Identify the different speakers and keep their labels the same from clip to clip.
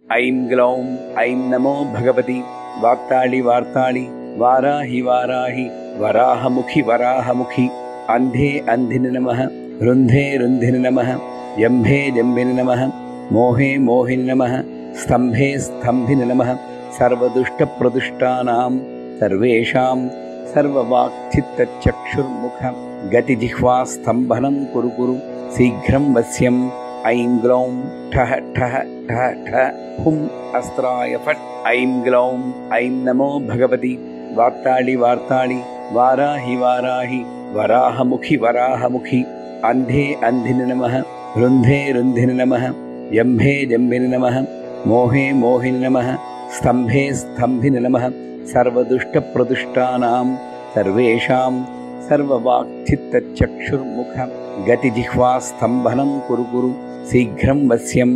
Speaker 1: ऐं ग्लौं ऐं नमो भगवति वार्ताळि वार्ताळि वाराहि वाराहि वराहमुखि वराहमुखि अन्धे अन्धिनि नमः रुन्धे रुन्धिनि नमः यम्भे जम्बिनि नमः मोहे मोहिनि नमः स्तम्भे स्तम्भिनि नमः सर्वदुष्टप्रदुष्टानां सर्वेषां सर्ववाक्चित्तचक्षुर्मुख गतिजिह्वास्तम्भनं कुरु कुरु शीघ्रं वश्यम् ऐं ग्लौं ठः ठः ठः ठः हुं अस्त्राय फट् ऐं ग्लौं ऐं नमो भगवति वार्ताळि वार्ताळि वाराहि वाराहि वराहमुखि वराहमुखि अन्धे अन्धिनि नमः रुन्धे रुन्धिनि नमः यम्भे जम्बिनि नमः मोहे मोहिनि नमः स्तम्भे स्तम्भिनि नमः सर्वदुष्टप्रदुष्टानां सर्वेषां सर्ववाक्चित्तचक्षुर्मुख गतिजिह्वास्तम्भनं कुरु कुरु शीघ्रं वश्यम्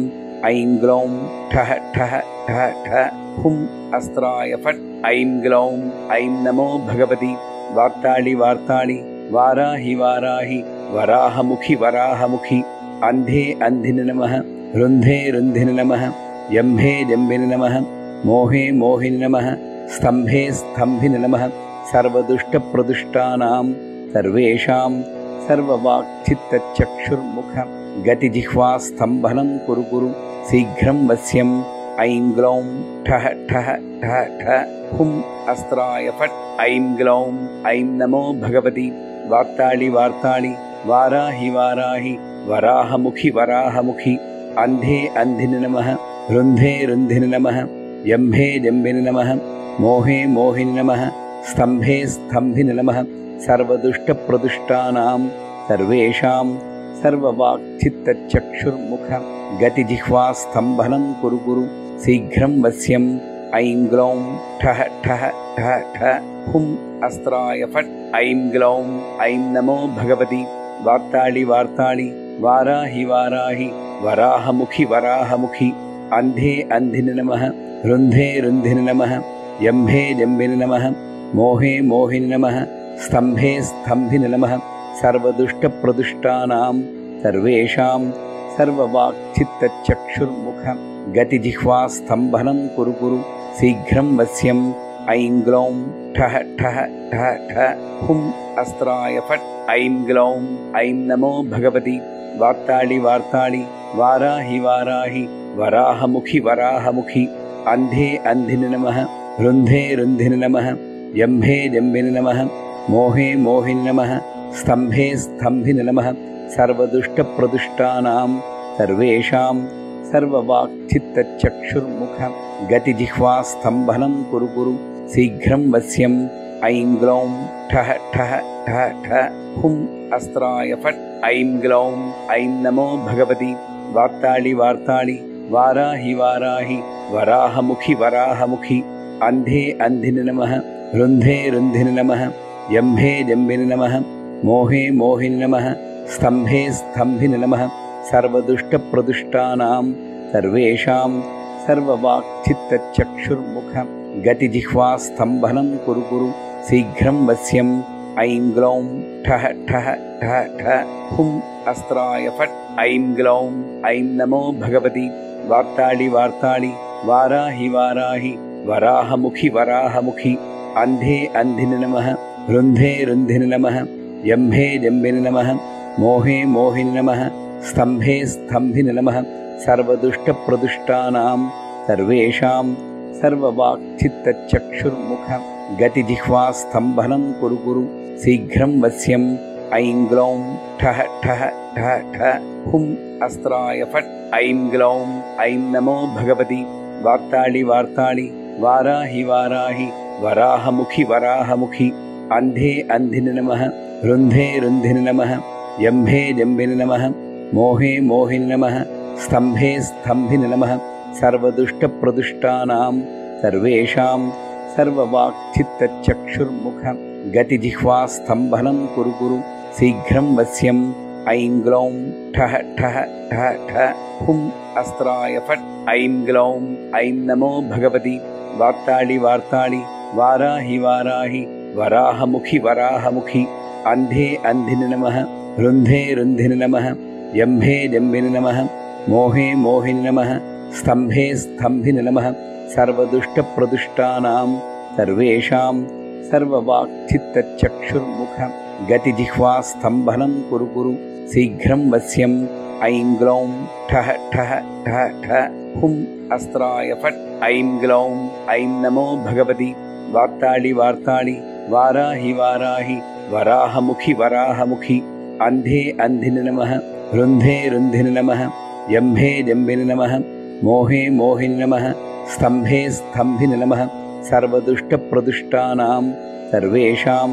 Speaker 1: ऐं ग्लौं ठः ठः ठः ठः हुं अस्त्राय फट् ऐं ग्लौं ऐं नमो भगवति वार्ताळि वार्ताळि वाराहि वाराहि वराहमुखि वराहमुखि अन्धे अन्धिनि नमः रुन्धे रुन्धिनि नमः यम्भे जम्बिनि नमः मोहे मोहिनि नमः स्तम्भे स्तम्भिनि नमः सर्वदुष्टप्रदुष्टानां सर्वेषां सर्ववाक्चित्तचक्षुर्मुख गतिजिह्वास्तम्भनं कुरु कुरु शीघ्रं वश्यम् ऐं ग्लौं ठः ठः ठः ठः हुं अस्त्राय फट् ऐं ग्लौं ऐं नमो भगवति वार्ताळि वार्ताळि वाराहि वाराहि वराहमुखि वराहमुखि अन्धे अन्धिनि नमः रुन्धे रुन्धिनि नमः यम्भे जम्बिनि नमः मोहे मोहिनि नमः स्तम्भे स्तम्भिनि नमः सर्वदुष्टप्रदुष्टानां सर्वेषां सर्ववाक्चित्तचक्षुर्मुख गतिजिह्वास्तम्भनं कुरु कुरु शीघ्रं वश्यम् ऐं ग्लौं ठः ठः ठः ठः हुं अस्त्राय फट् ऐं ग्लौं ऐं नमो भगवति वार्ताळि वार्ताळि वाराहि वाराहि वराहमुखि वराहमुखि अन्धे अन्धिनि नमः रुन्धे रुन्धिनि नमः यम्भे जम्बिनि नमः मोहे मोहिनि नमः स्तम्भे स्तम्भिनि नमः सर्वदुष्टप्रदुष्टानां सर्वेषां सर्ववाक्चित्तचक्षुर्मुख गतिजिह्वास्तम्भनं कुरु कुरु शीघ्रं वश्यम् ऐं ग्लौं ठः ठः ठः ठः हुं अस्त्राय फट् ऐं ग्लौं ऐं नमो भगवति वार्ताळि वार्ताळि वाराहि वाराहि वराहमुखि वराहमुखि अन्धे अन्धिनि नमः रुन्धे रुन्धिनि नमः यम्भे जम्बिनि नमः मोहे मोहिनि नमः स्तम्भे स्तम्भिनि नमः सर्वदुष्टप्रदुष्टानां सर्वेषां सर्ववाक्चित्तचक्षुर्मुख गतिजिह्वास्तम्भनं कुरु कुरु शीघ्रं वश्यम् ऐं ग्लौं ठः ठः ठः ठः हुं अस्त्राय फट् ऐं ग्लौं ऐं नमो भगवति वार्ताळि वार्ताळि वाराहि वाराहि वराहमुखि वराहमुखि अन्धे अन्धिनि नमः रुन्धे रुन्धिनि नमः यम्भे जम्बिनि नमः मोहे मोहिनि नमः स्तम्भे स्तम्भिनि नमः सर्वदुष्टप्रदुष्टानां सर्वेषां सर्ववाक्चित्तचक्षुर्मुख गतिजिह्वास्तम्भनं कुरु कुरु शीघ्रं वश्यम् ऐं ग्लौं ठः ठः ठः ठः हुं अस्त्राय फट् ऐं ग्लौं ऐं नमो भगवति वार्ताळि वार्ताळि वाराहि वाराहि वराहमुखि वराहमुखि अन्धे अन्धिनि नमः रुन्धे रुन्धिनि नमः यम्भे जम्बिनि नमः मोहे मोहिनि नमः स्तम्भे स्तम्भिनि नमः सर्वदुष्टप्रदुष्टानां सर्वेषां सर्ववाक्चित्तचक्षुर्मुख गतिजिह्वास्तम्भनं कुरु कुरु शीघ्रं वश्यम् ऐं ग्लौं ठः ठः ठः ठः हुं अस्त्राय फट् ऐं ग्लौं ऐं नमो भगवति वार्ताळि वार्ताळि वाराहि वाराहि वराहमुखि वराहमुखि अन्धे अन्धिनि नमः रुन्धे रुन्धिनि नमः यम्भे जम्बिनि नमः मोहे मोहिनि नमः स्तम्भे स्तम्भिनि नमः सर्वदुष्टप्रदुष्टानां सर्वेषां सर्ववाक्चित्तचक्षुर्मुख गतिजिह्वास्तम्भनं कुरु कुरु शीघ्रं वश्यम् ऐं ग्लौं ठः ठः ठः ठः हुं अस्त्राय फट् ऐं ग्लौं ऐं नमो भगवति वार्ताळि वार्ताळि वाराहि वाराहि वराहमुखि वराहमुखि अन्धे अन्धिनि नमः रुन्धे रुन्धिनि नमः यम्भे जम्बिनि नमः मोहे मोहिनि नमः स्तम्भे स्तम्भिने नमः सर्वदुष्टप्रदुष्टानां सर्वेषां सर्ववाक्चित्तचक्षुर्मुख गतिजिह्वास्तम्भनं कुरु कुरु शीघ्रं वश्यम् ऐं ग्लौं ठः ठः ठः ठः हुं अस्त्राय फट् ऐं ग्लौं ऐं नमो भगवति वार्ताळि वार्ताळि वाराहि वाराहि वराहमुखि वराहमुखि अन्धे अन्धिने नमः रुन्धे रुन्धिने नमः जम्भे जम्बिने नमः मोहे मोहिने नमः स्तम्भे स्तम्भिने नमः सर्वदुष्टप्रदुष्टानां सर्वेषां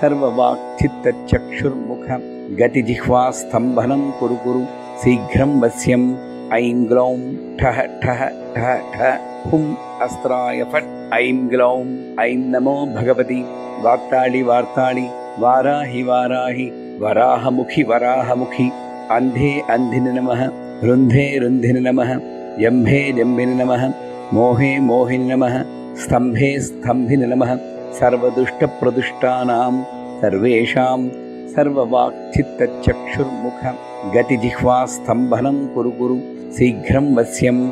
Speaker 1: सर्ववाक्चित्तचक्षुर्मुख गतिजिह्वास्तम्भनं कुरु कुरु शीघ्रं वश्यम् ऐं ग्लौं ठः ठः ठः ठः हुं अस्त्राय फट् ऐं ग्लौं ऐं नमो भगवति वार्ताळि वार्ताळि वाराहि वाराहि वराहमुखि वराहमुखि अन्धे अन्धिने नमः रुन्धे रुन्धिने नमः जम्भे जम्बिने नमः मोहे मोहिने नमः स्तम्भे स्तम्भिने नमः सर्वदुष्टप्रदुष्टानां सर्वेषां सर्ववाक्चित्तचक्षुर्मुख गतिजिह्वास्तम्भनं कुरु कुरु शीघ्रं वश्यम्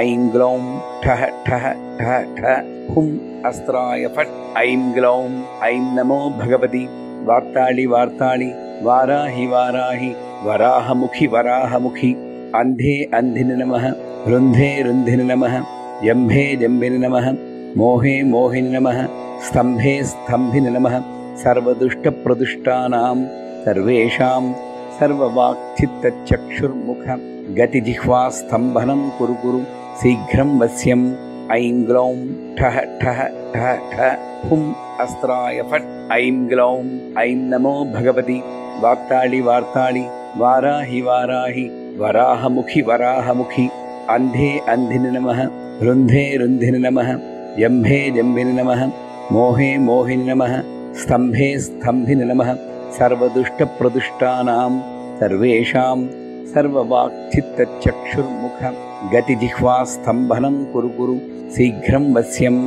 Speaker 1: ऐं ग्लौं ठः ठः ठः ठः हुं अस्त्राय फट् ऐं ग्लौं ऐं नमो भगवति वार्ताळि वार्ताळि वाराहि वाराहि वराहमुखि वराहमुखि अन्धे अन्धिने नमः रुन्धे रुन्धिने नमः जम्भे जम्बिने नमः मोहे मोहिने नमः स्तम्भे स्तम्भिने नमः सर्वदुष्टप्रदुष्टानां सर्वेषां सर्ववाक्चित्तचक्षुर्मुख गतिजिह्वास्तम्भनं कुरु कुरु शीघ्रं वश्यम् ऐं ग्लौं ठः ठः ठः ठः हुं अस्त्राय फट् ऐं ग्लौं ऐं नमो भगवति वार्ताळि वार्ताळि वाराहि वाराहि वराहमुखि वराहमुखि अन्धे अन्धिने नमः रुन्धे रुन्धिने नमः जम्भे जम्बिने नमः मोहे मोहिने नमः स्तम्भे स्तम्भिने नमः सर्वदुष्टप्रदुष्टानां सर्वेषां सर्ववाक्चित्तचक्षुर्मुख गतिजिह्वास्तम्भनं कुरु कुरु शीघ्रं वश्यम्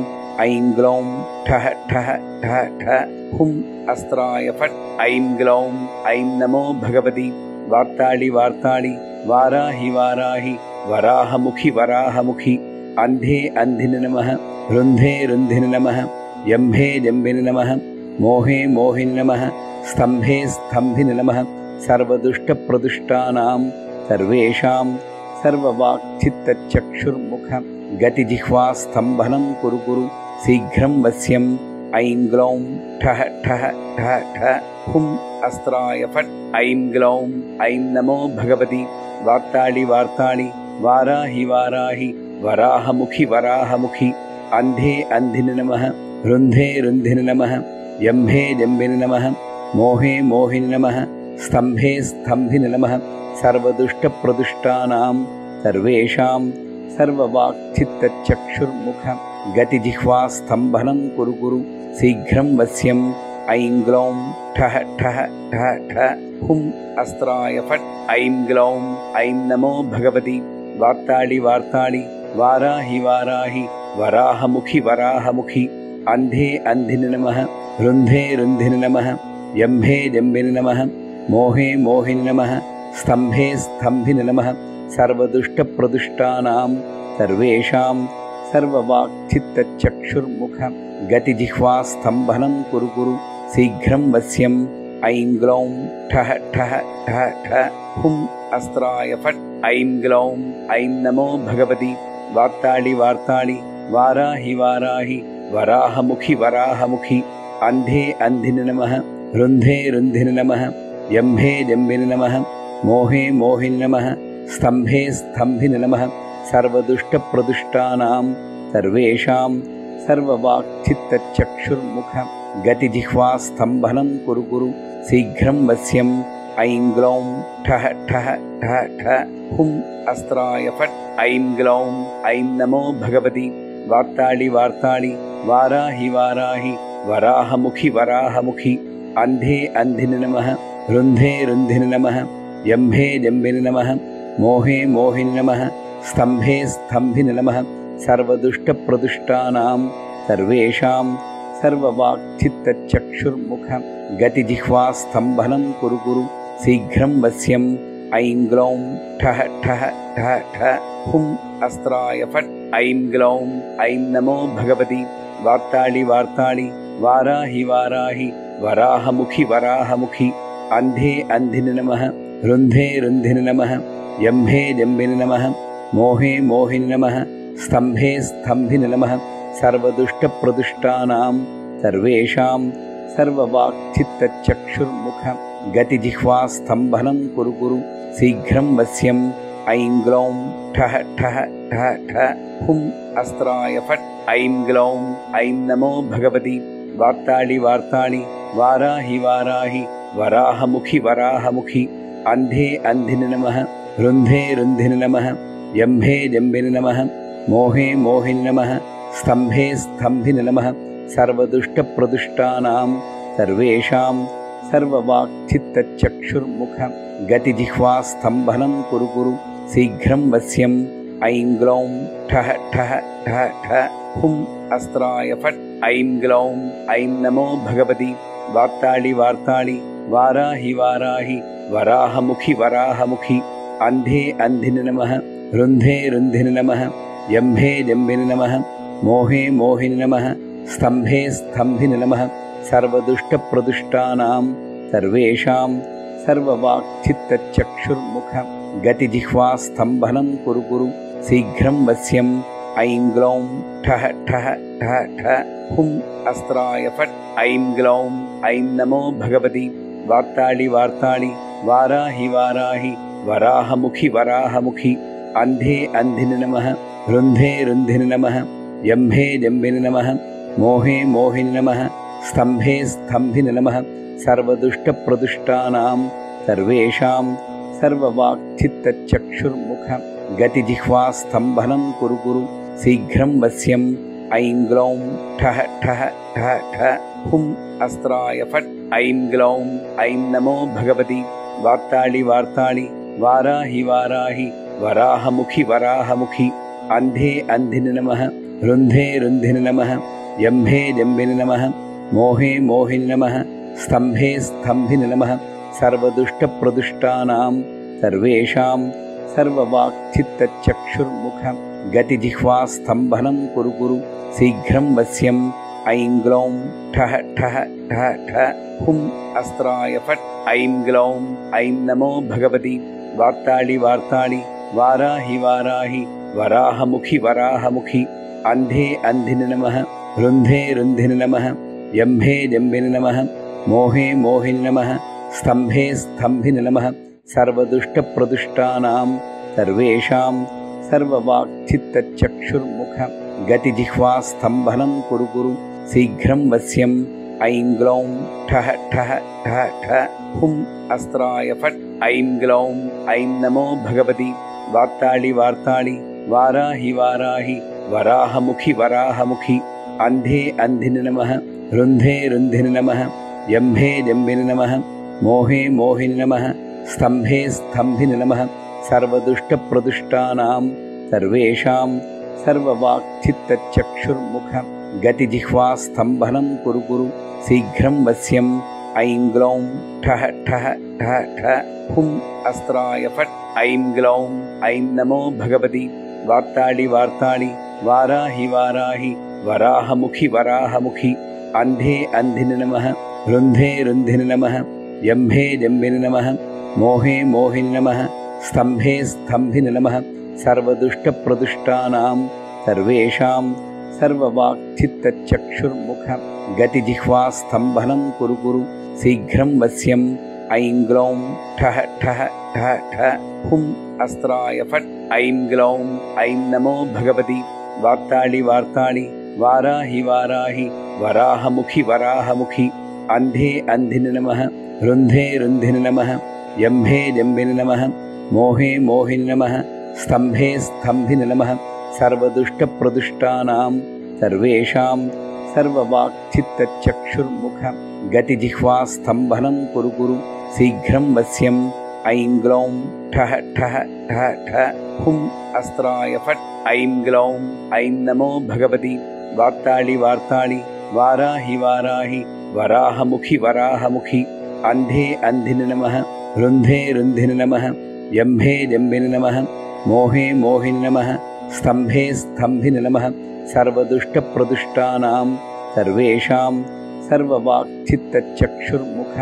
Speaker 1: ऐं ग्लौं ठः ठः ठः ठः हुं अस्त्राय फट् ऐं ग्लौं ऐं नमो भगवति वार्ताळि वार्ताळि वाराहि वाराहि वराहमुखि वराहमुखि अन्धे अन्धिने नमः रुन्धे रुन्धिने नमः जम्भे जम्बिने नमः मोहे मोहिने नमः स्तम्भे स्तम्भिने नमः सर्वदुष्टप्रदुष्टानां सर्वेषां सर्ववाक्चित्तचक्षुर्मुख गतिजिह्वास्तम्भनं कुरु कुरु शीघ्रं वश्यम् ऐं ग्लौं ठः ठः ठः ठः हुं अस्त्राय फट् ऐं ग्लौं ऐं नमो भगवति वार्ताळि वार्ताळि वाराहि वाराहि वराहमुखि वराहमुखि अन्धे अन्धिने नमः रुन्धे रुन्धिने नमः जम्भे जम्बिने नमः मोहे मोहिने नमः स्तम्भे स्तम्भिने नमः सर्वदुष्टप्रदुष्टानां सर्वेषां सर्ववाक्चित्तचक्षुर्मुख गतिजिह्वास्तम्भनं कुरु कुरु शीघ्रं वश्यम् ऐं ग्लौं ठः ठः ठः ठः हुं अस्त्राय फट् ऐं ग्लौं ऐं नमो भगवति वार्ताळि वार्ताळि वाराहि वाराहि वराहमुखि वराहमुखि अन्धे अन्धिने नमः रुन्धे रुन्धिने नमः जम्भे जम्बिने नमः मोहे मोहिने नमः स्तम्भे स्तम्भिने नमः सर्वदुष्टप्रदुष्टानां सर्वेषां सर्ववाक्चित्तचक्षुर्मुख गतिजिह्वास्तम्भनं कुरु कुरु शीघ्रं वश्यम् ऐं ग्लौं ठः ठः ठः ठः हुं अस्त्राय फट् ऐं ग्लौं ऐं नमो भगवति वार्ताळि वार्ताळि वाराहि वाराहि वराहमुखि वराहमुखि अन्धे अन्धिने नमः रुन्धे रुन्धिने नमः जम्भे जम्बिने नमः मोहे मोहिने नमः स्तम्भे स्तम्भिने नमः सर्वदुष्टप्रदुष्टानां सर्वेषां सर्ववाक्चित्तचक्षुर्मुख गतिजिह्वास्तम्भनं कुरु कुरु शीघ्रं वश्यम् ऐं ग्लौं ठः ठः ठः ठः हुं अस्त्राय फट् ऐं ग्लौं ऐं नमो भगवति वार्ताळि वार्ताळि वाराहि वाराहि वराहमुखि वराहमुखि अन्धे अन्धिने नमः रुन्धे रुन्धिने नमः जम्भे जम्बिने नमः मोहे मोहिने नमः स्तम्भे स्तम्भिने नमः सर्वदुष्टप्रदुष्टानां सर्वेषां सर्ववाक्चित्तचक्षुर्मुख गतिजिह्वास्तम्भनं कुरु कुरु शीघ्रं वश्यम् ऐं ग्लौं ठः ठः ठः ठः हुं अस्त्राय फट् ऐं ग्लौं ऐं नमो भगवति वार्ताळि वार्ताळि वाराहि वाराहि वराहमुखि वराहमुखि अन्धे अन्धिनि नमः रुन्धे रुन्धिनि नमः यम्भे जम्बिनि नमः मोहे मोहिनि नमः स्तम्भे स्तम्भिनि नमः सर्वदुष्टप्रदुष्टानां सर्वेषां सर्ववाक्चित्तचक्षुर्मुख गतिजिह्वास्तम्भनं कुरु कुरु शीघ्रं वश्यम् ऐं ग्लौं ठः ठः ठः ठः हुं अस्त्राय फट् ऐं ग्लौं ऐं नमो भगवति वार्ताळि वार्ताळि वाराहि वाराहि वराहमुखि वराहमुखि अन्धे अन्धिनि नमः रुन्धे रुन्धिनि नमः यम्भे जम्बिनि नमः मोहे मोहिनि नमः स्तम्भे स्तम्भिनि नमः सर्वदुष्टप्रदुष्टानां सर्वेषां सर्ववाक्चित्तचक्षुर्मुख गतिजिह्वास्तम्भनं कुरु कुरु शीघ्रं वश्यम् ऐं ग्लौं ठः ठः ठः ठः हुं अस्त्राय फट् ऐं ग्लौं ऐं नमो भगवति वार्ताळि वार्ताळि वाराहि वाराहि वराहमुखि वराहमुखि अन्धे अन्धिनि नमः रुन्धे रुन्धिनि नमः यम्भे जम्बिनि नमः मोहे मोहिनि नमः स्तम्भे स्तम्भिनि नमः सर्वदुष्टप्रदुष्टानां सर्वेषां सर्ववाक्चित्तचक्षुर्मुख गतिजिह्वास्तम्भनं कुरु कुरु शीघ्रं वश्यम् ऐं ग्लौं ठः ठः ठः ठः हुं अस्त्राय फट् ऐं ग्लौं ऐं नमो भगवति वार्ताळि वार्ताळि वाराहि वाराहि वराहमुखि वराहमुखि अन्धे अन्धिनि नमः रुन्धे रुन्धिनि नमः यम्भे जम्बिनि नमः मोहे मोहिनि नमः स्तम्भे स्तम्भिनि नमः सर्वदुष्टप्रदुष्टानां सर्वेषां सर्ववाक्चित्तचक्षुर्मुख गतिजिह्वास्तम्भनं कुरु कुरु शीघ्रं वश्यम् ऐं ग्लौं ठः ठः ठः ठः हुं अस्त्राय फट् ऐं ग्लौं ऐं नमो भगवति वार्ताळि वार्ताळि वाराहि वाराहि वराहमुखि वराहमुखि अन्धे अन्धिनि नमः रुन्धे रुन्धिनि नमः यम्भे जम्बिनि नमः मोहे मोहिनि नमः स्तम्भे स्तम्भिनि नमः सर्वदुष्टप्रदुष्टानां सर्वेषां सर्ववाक्चित्तचक्षुर्मुख गतिजिह्वास्तम्भनं कुरु कुरु शीघ्रं वश्यम् ऐं ग्लौं ठः ठः ठः ठः हुं अस्त्राय फट् ऐं ग्लौं ऐं नमो भगवति वार्ताळि वार्ताळि वाराहि वाराहि वराहमुखि वराहमुखि अन्धे अन्धिनि नमः रुन्धे रुन्धिनि नमः यम्भे जम्बिनि नमः मोहे मोहिनि नमः स्तम्भे स्तम्भिनि नमः सर्वदुष्टप्रदुष्टानां सर्वेषां सर्ववाक्चित्तचक्षुर्मुख गतिजिह्वास्तम्भनं कुरु कुरु शीघ्रं वश्यम् ऐं ग्लौं ठः ठः ठः ठः हुं अस्त्राय फट् ऐं ग्लौं ऐं नमो भगवति वार्ताळि वार्ताळि वाराहि वाराहि वराहमुखि वराहमुखि अन्धे अन्धिनि नमः रुन्धे रुन्धिनि नमः यम्भे जम्बिनि नमः मोहे मोहिनि नमः स्तम्भे स्तम्भिनि नमः सर्वदुष्टप्रदुष्टानां सर्वेषां सर्ववाक्चित्तचक्षुर्मुख गतिजिह्वास्तम्भनं कुरु कुरु शीघ्रं वश्यम् ऐं ग्लौं ठः ठः ठः ठः हुं अस्त्राय फट् ऐं ग्लौं ऐं नमो भगवति वार्ताळि वार्ताळि वाराहि वाराहि वराहमुखि वराहमुखि अन्धे अन्धिनि नमः रुन्धे रुन्धिनि नमः यम्भे जम्बिनि नमः मोहे मोहिनि नमः स्तम्भे स्तम्भिनि नमः सर्वदुष्टप्रदुष्टानां सर्वेषां सर्ववाक्चित्तचक्षुर्मुख गतिजिह्वास्तम्भनं कुरु कुरु शीघ्रं वश्यम् ऐं ग्लौं ठः ठः ठः ठः हुं अस्त्राय फट् ऐं ग्लौं ऐं नमो भगवति वार्ताळि वार्ताळि वाराहि वाराहि वराहमुखि वराहमुखि अन्धे अन्धिनि नमः रुन्धे रुन्धिनि नमः यम्भे जम्बिनि नमः मोहे मोहिनि नमः स्तम्भे स्तम्भिनि नमः सर्वदुष्टप्रदुष्टानां सर्वेषां सर्ववाक्चित्तचक्षुर्मुख गतिजिह्वास्तम्भनं कुरु कुरु शीघ्रं वश्यम् ऐं ग्लौं ठः ठः ठः ठः हुं अस्त्राय फट् ऐं ग्लौं ऐं नमो भगवति वार्ताळि वार्ताळि वाराहि वाराहि वराहमुखि वराहमुखि अन्धे अन्धिनि नमः रुन्धे रुन्धिनि नमः यम्भे जम्बिनि नमः मोहे मोहिनि नमः स्तम्भे स्तम्भिनि नमः सर्वदुष्टप्रदुष्टानां सर्वेषां सर्ववाक्चित्तचक्षुर्मुख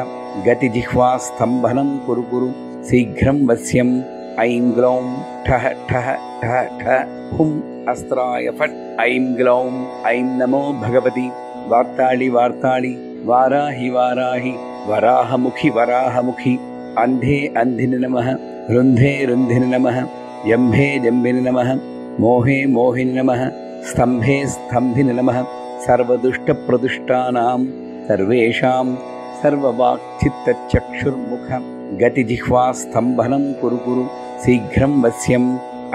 Speaker 1: गतिजिह्वास्तम्भनं कुरु कुरु शीघ्रं वश्यम् ऐं ग्लौं ठः ठः ठः ठः हुम् अस्त्राय फट् ऐं ग्लौं ऐं नमो भगवति वार्ताळि वार्ताळि वाराहि वाराहि वराहमुखि वराहमुखि अन्धे अन्धिनि नमः रुन्धे रुन्धिनि नमः यम्भे जम्बिनि नमः मोहे मोहिनि नमः स्तम्भे स्तम्भिनि नमः सर्वदुष्टप्रदुष्टानां सर्वेषां सर्ववाक्चित्तचक्षुर्मुख गतिजिह्वास्तम्भनं कुरु कुरु शीघ्रं वश्यम्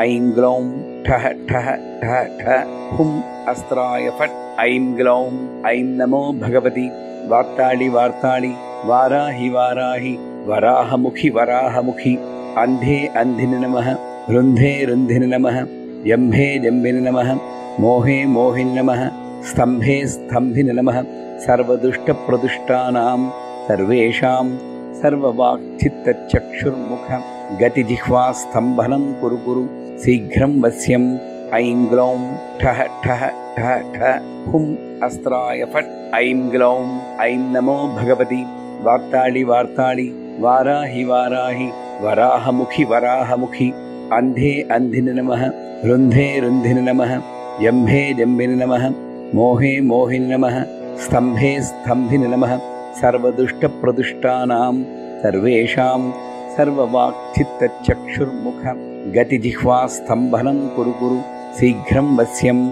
Speaker 1: ऐं ग्लौं ठः ठः ठः ठः हुम् अस्त्राय फट् ऐं ग्लौं ऐं नमो भगवति वार्ताळि वार्ताळि वाराहि वाराहि वराहमुखि वराहमुखि अन्धे अन्धिनि नमः रुन्धे रुन्धिनि नमः यम्भे जम्बिनि नमः मोहे मोहिनि नमः स्तम्भे स्तम्भिनि नमः सर्वदुष्टप्रदुष्टानां सर्वेषां सर्ववाक्चित्तचक्षुर्मुख गतिजिह्वास्तम्भनं कुरु कुरु शीघ्रं वश्यम् ऐं ग्लौं ठः ठः ठः ठः हुम् अस्त्राय फट् ऐं ग्लौं ऐं नमो भगवति वार्ताळि वार्ताळि वाराहि वाराहि वराहमुखि वराहमुखि अन्धे अन्धिनि नमः रुन्धे रुन्धिनि नमः यम्भे जम्बिनि नमः मोहे मोहिनि नमः स्तम्भे स्तम्भिनि नमः सर्वदुष्टप्रदुष्टानां सर्वेषां सर्ववाक्चित्तचक्षुर्मुख गतिजिह्वास्तम्भनं कुरु कुरु शीघ्रं वश्यम्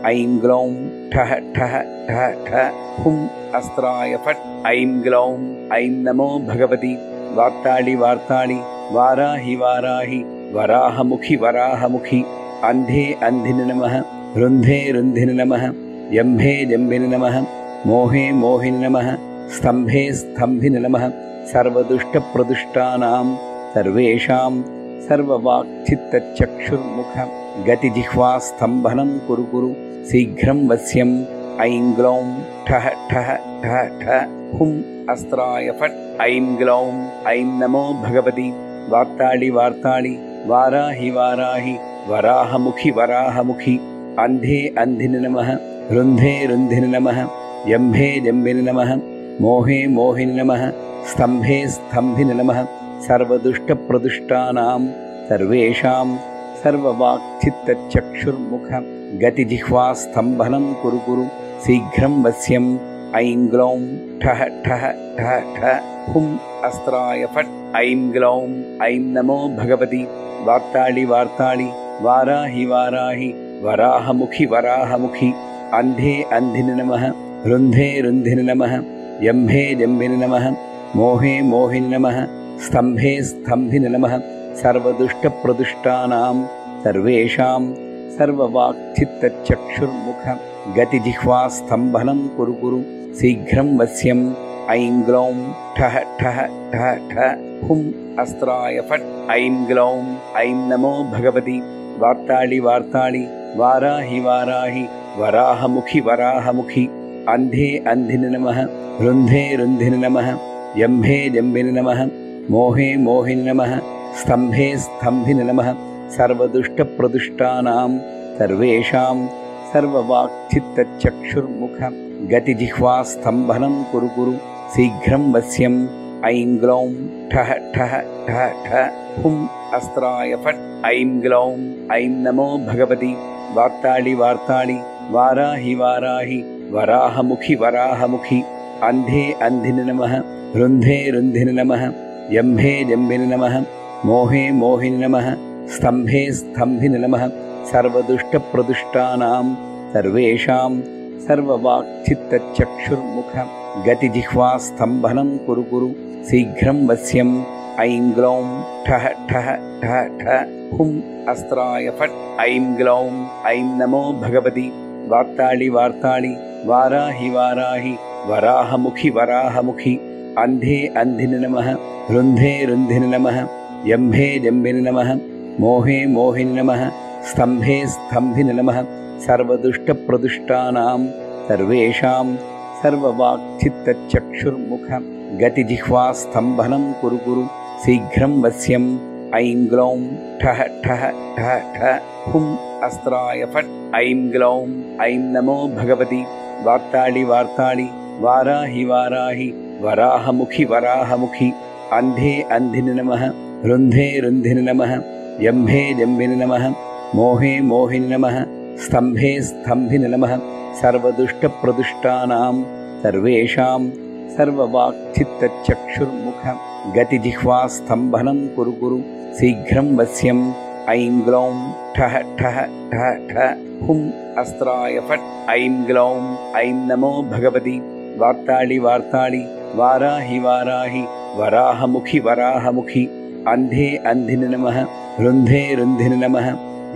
Speaker 1: ऐं ग्लौं ठः ठः ठः ठः हुम् अस्त्राय फट् ऐं ग्लौं ऐं नमो भगवति वार्ताळि वार्ताळि वाराहि वाराहि वराहमुखि वराहमुखि अन्धे अन्धिनि नमः रुन्धे रुन्धिनि नमः यम्भे जम्बिनि नमः मोहे मोहिनि नमः स्तम्भे स्तम्भिनि नमः सर्वदुष्टप्रदुष्टानां सर्वेषां सर्ववाक्चित्तचक्षुर्मुख गतिजिह्वास्तम्भनं कुरु कुरु शीघ्रं वश्यम् ऐं ग्लौं ठः ठः ठः ठः हुम् अस्त्राय फट् ऐं ग्लौं ऐं नमो भगवति वार्ताळि वार्ताळि वाराहि वाराहि वराहमुखि वराहमुखि अन्धे अन्धिनि नमः रुन्धे रुन्धिनि नमः यम्भे जम्बिनि नमः मोहे मोहिनि नमः स्तम्भे स्तम्भिनि नमः सर्वदुष्टप्रदुष्टानां सर्वेषां सर्ववाक्चित्तचक्षुर्मुख गतिजिह्वास्तम्भनं कुरु कुरु शीघ्रं वश्यम् ऐं ग्लौं ठः ठः ठः ठः हुम् अस्त्राय फट् ऐं ग्लौं ऐं नमो भगवति वार्ताळि वार्ताळि वाराहि वाराहि वराहमुखि वराहमुखि अन्धे अन्धिनि नमः रुन्धे रुन्धिनि नमः यम्भे जम्बिनि नमः मोहे मोहिनि नमः स्तम्भे स्तम्भिनि नमः सर्वदुष्टप्रदुष्टानां सर्वेषां सर्ववाक्चित्तचक्षुर्मुख गतिजिह्वास्तम्भनं कुरु कुरु शीघ्रं वश्यम् ऐं ग्लौं ठः ठः ठः ठः हुम् अस्त्राय फट् ऐं ग्लौं ऐं नमो भगवति वार्ताळि वार्ताळि वाराहि वाराहि वराहमुखि वराहमुखि अन्धे अन्धिनि नमः रुन्धे रुन्धिनि नमः यम्भे जम्बिनि नमः मोहे मोहिनि नमः स्तम्भे स्तम्भिनि नमः सर्वदुष्टप्रदुष्टानां सर्वेषां सर्ववाक्चित्तचक्षुर्मुख गतिजिह्वास्तम्भनं कुरु कुरु शीघ्रं वश्यम् ऐं ग्लौं ठः ठः ठः ठः हुम् अस्त्राय फट् ऐं ग्लौं ऐं नमो भगवति वार्ताळि वार्ताळि वाराहि वाराहि वराहमुखि वराहमुखि अन्धे अन्धिनि नमः रुन्धे रुन्धिनि नमः यम्भे जम्बिनि नमः मोहे मोहिनि नमः स्तम्भे स्तम्भिनि नमः सर्वदुष्टप्रदुष्टानां सर्वेषां सर्ववाक्चित्तचक्षुर्मुख गतिजिह्वास्तम्भनं कुरु कुरु शीघ्रं वश्यम् ऐं ग्लौं ठः ठः ठः ठः हुम् अस्त्राय फट् ऐं ग्लौं ऐं नमो भगवति वार्ताळि वार्ताळि वाराहि वाराहि वराहमुखि वराहमुखि अन्धे अन्धिनि नमः रुन्धे रुन्धिनि नमः यम्भे जम्बिनि नमः मोहे मोहिनि नमः स्तम्भे स्तम्भिनि नमः सर्वदुष्टप्रदुष्टानां सर्वेषां सर्ववाक्चित्तचक्षुर्मुख गतिजिह्वास्तम्भनं कुरु कुरु शीघ्रं वश्यम् ऐं ग्लौं ठः ठः ठः ठः हुं अस्त्राय फट् ऐं ग्लौं ऐं नमो भगवति वार्ताळि वार्ताळि वाराहि वाराहि वराहमुखि वराहमुखि अन्धे अन्धिनि नमः रुन्धे रुन्धिनि नमः यम्भे जम्बिनि नमः मोहे मोहिनि नमः स्तम्भे स्तम्भिनि नमः सर्वदुष्टप्रदुष्टानां सर्वेषां सर्ववाक्चित्तचक्षुर्मुख गतिजिह्वास्तम्भनं कुरु कुरु शीघ्रं वश्यम् ऐं ग्लौं ठः ठः ठः ठः हुं अस्त्राय फट् ऐं ग्लौं ऐं नमो भगवति वार्ताळि वार्ताळि वाराहि वाराहि वराहमुखि वराहमुखि अन्धे अन्धिनि नमः रुन्धे रुन्धिनि नमः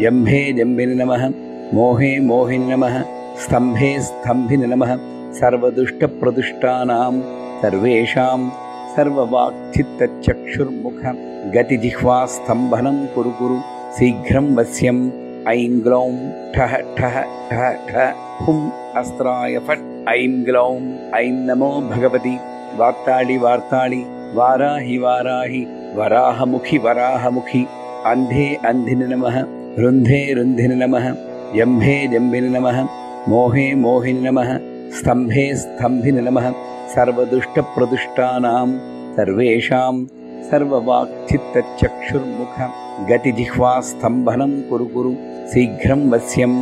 Speaker 1: यम्भे जम्बिनि नमः मोहे मोहिनि नमः स्तम्भे स्तम्भिनि नमः सर्वदुष्टप्रदुष्टानां सर्वेषां सर्ववाक्चित्तचक्षुर्मुख गतिजिह्वास्तम्भनं कुरु कुरु शीघ्रं वश्यम् ऐं ग्लौं ठः ठः ठः ठः हुं अस्त्राय फट् ऐं ग्लौं ऐं नमो भगवति वार्ताळि वार्ताळि वाराहि वाराहि वराहमुखि वराहमुखि अन्धे अन्धिनि नमः रुन्धे रुन्धिनि नमः यम्भे जम्बिनि नमः मोहे मोहिनि नमः स्तम्भे स्तम्भिनि नमः सर्वदुष्टप्रदुष्टानां सर्वेषां सर्ववाक्चित्तचक्षुर्मुख गतिजिह्वास्तम्भनं कुरु कुरु शीघ्रं वश्यम्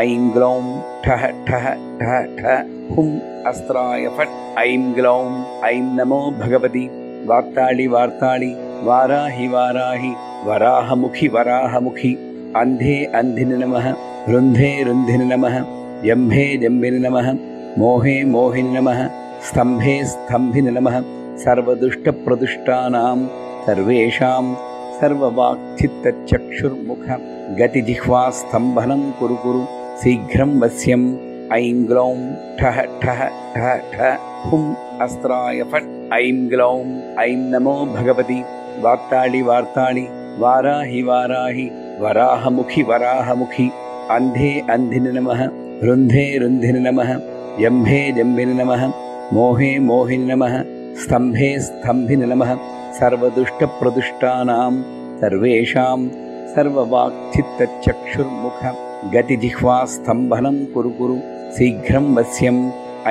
Speaker 1: ऐं ग्लौं ठः ठः ठः ठः हुं अस्त्राय फट् ऐं ग्लौं ऐं नमो भगवति वार्ताळि वार्ताळि वाराहि वाराहि वराहमुखि वराहमुखि अन्धे अन्धिनि नमः रुन्धे रुन्धिनि नमः यम्भे जम्बिनि नमः मोहे मोहिनि नमः स्तम्भे स्तम्भिनि नमः सर्वदुष्टप्रदुष्टानां सर्वेषां सर्ववाक्चित्तचक्षुर्मुख गतिजिह्वास्तम्भनं कुरु कुरु शीघ्रं वश्यम् ऐं ग्लौं ठः ठः ठः ठः हुं अस्त्राय फट् ऐं ग्लौं ऐं नमो भगवति वार्ताळि वार्ताळि वाराहि वाराहि वराहमुखि वराहमुखि अन्धे अन्धिनि नमः रुन्धे रुन्धिनि नमः यम्भे जम्बिनि नमः मोहे मोहिनि नमः स्तम्भे स्तम्भिनि नमः सर्वदुष्टप्रदुष्टानां सर्वेषां सर्ववाक्चित्तचक्षुर्मुख गतिजिह्वास्तम्भनं कुरु कुरु शीघ्रं वश्यम्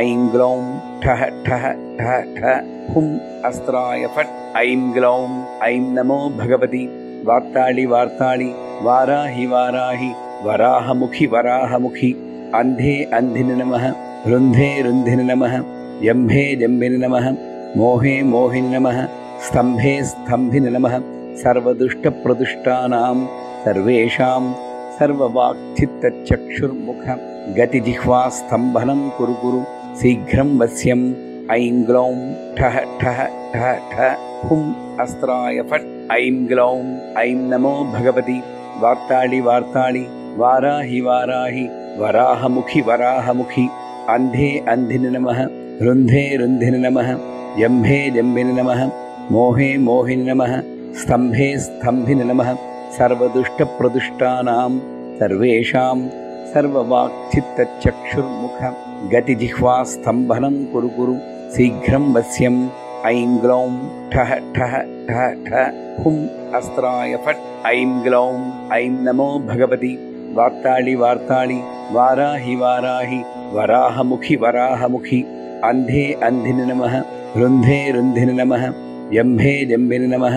Speaker 1: ऐं ग्लौं ठः ठः ठः ठः हुं अस्त्राय फट् ऐं ग्लौं ऐं नमो भगवति वार्ताळि वार्ताळि वाराहि वाराहि वराहमुखि वराहमुखि अन्धे अन्धिनि नमः रुन्धे रुन्धिनि नमः यम्भे जम्बिनि नमः मोहे मोहिनि नमः स्तम्भे स्तम्भिनि नमः सर्वदुष्टप्रदुष्टानां सर्वेषां सर्ववाक्चित्तचक्षुर्मुख गतिजिह्वास्तम्भनं कुरु कुरु शीघ्रं वश्यम् ऐं ग्लौं ठः ठः ठः ठः हुं अस्त्राय फट् ऐं ग्लौं ऐं नमो भगवति वार्ताळि वार्ताळि वाराहि वाराहि वराहमुखि वराहमुखि अन्धे अन्धिनि नमः रुन्धे रुन्धिनि नमः यम्भे जम्बिनि नमः मोहे मोहिनि नमः स्तम्भे स्तम्भिनि नमः सर्वदुष्टप्रदुष्टानां सर्वेषां सर्ववाक्चित्तचक्षुर्मुख गतिजिह्वास्तम्भनं कुरु कुरु शीघ्रं वश्यम् ऐं ग्लौं ठः ठः ठः ठः हुं अस्त्राय फट् ऐं ग्लौं ऐं नमो भगवति वार्ताळि वार्ताळि वाराहि वाराहि वराहमुखि वराहमुखि अन्धे अन्धिनि नमः रुन्धे रुन्धिनि नमः यम्भे जम्बिनि नमः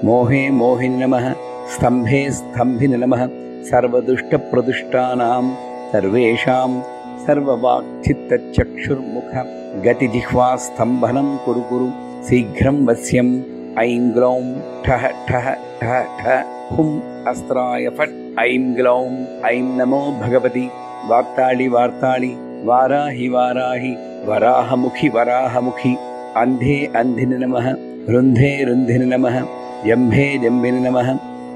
Speaker 1: मोहे मोहिनि नमः स्तम्भे स्तम्भिनि नमः सर्वदुष्टप्रदुष्टानां सर्वेषां सर्ववाक्चित्तचक्षुर्मुख गतिजिह्वास्तम्भनं कुरु कुरु शीघ्रं वश्यम् ऐं ग्लौं ठः ठः ठः ठः हुं अस्त्राय फट् ऐं ग्लौं ऐं नमो भगवति वार्ताळि वार्ताळि वाराहि वाराहि वराहमुखि वराहमुखि अन्धे अन्धिनि नमः रुन्धे रुन्धिनि नमः यम्भे जम्बिनि नमः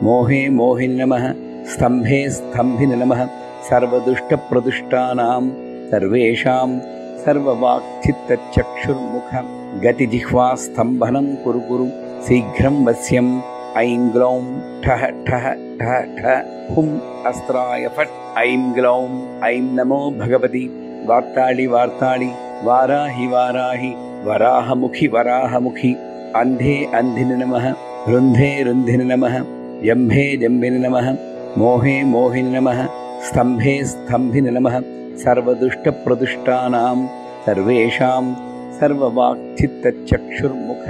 Speaker 1: मोहे मोहिनि नमः स्तम्भे स्तम्भिनि नमः सर्वदुष्टप्रदुष्टानां सर्वेषां सर्ववाक्चित्तचक्षुर्मुख गतिजिह्वास्तम्भनं कुरु कुरु शीघ्रं वश्यम् ऐं ग्लौं ठः ठः ठः ठः हुं अस्त्राय फट् ऐं ग्लौं ऐं नमो भगवति वार्ताळि वार्ताळि वाराहि वाराहि वराहमुखि वराहमुखि अन्धे अन्धिनि नमः रुन्धे रुन्धिनि नमः यम्भे जम्बिनि नमः मोहे मोहिनि नमः स्तम्भे स्तम्भिनि नमः सर्वदुष्टप्रदुष्टानां सर्वेषां सर्ववाक्चित्तचक्षुर्मुख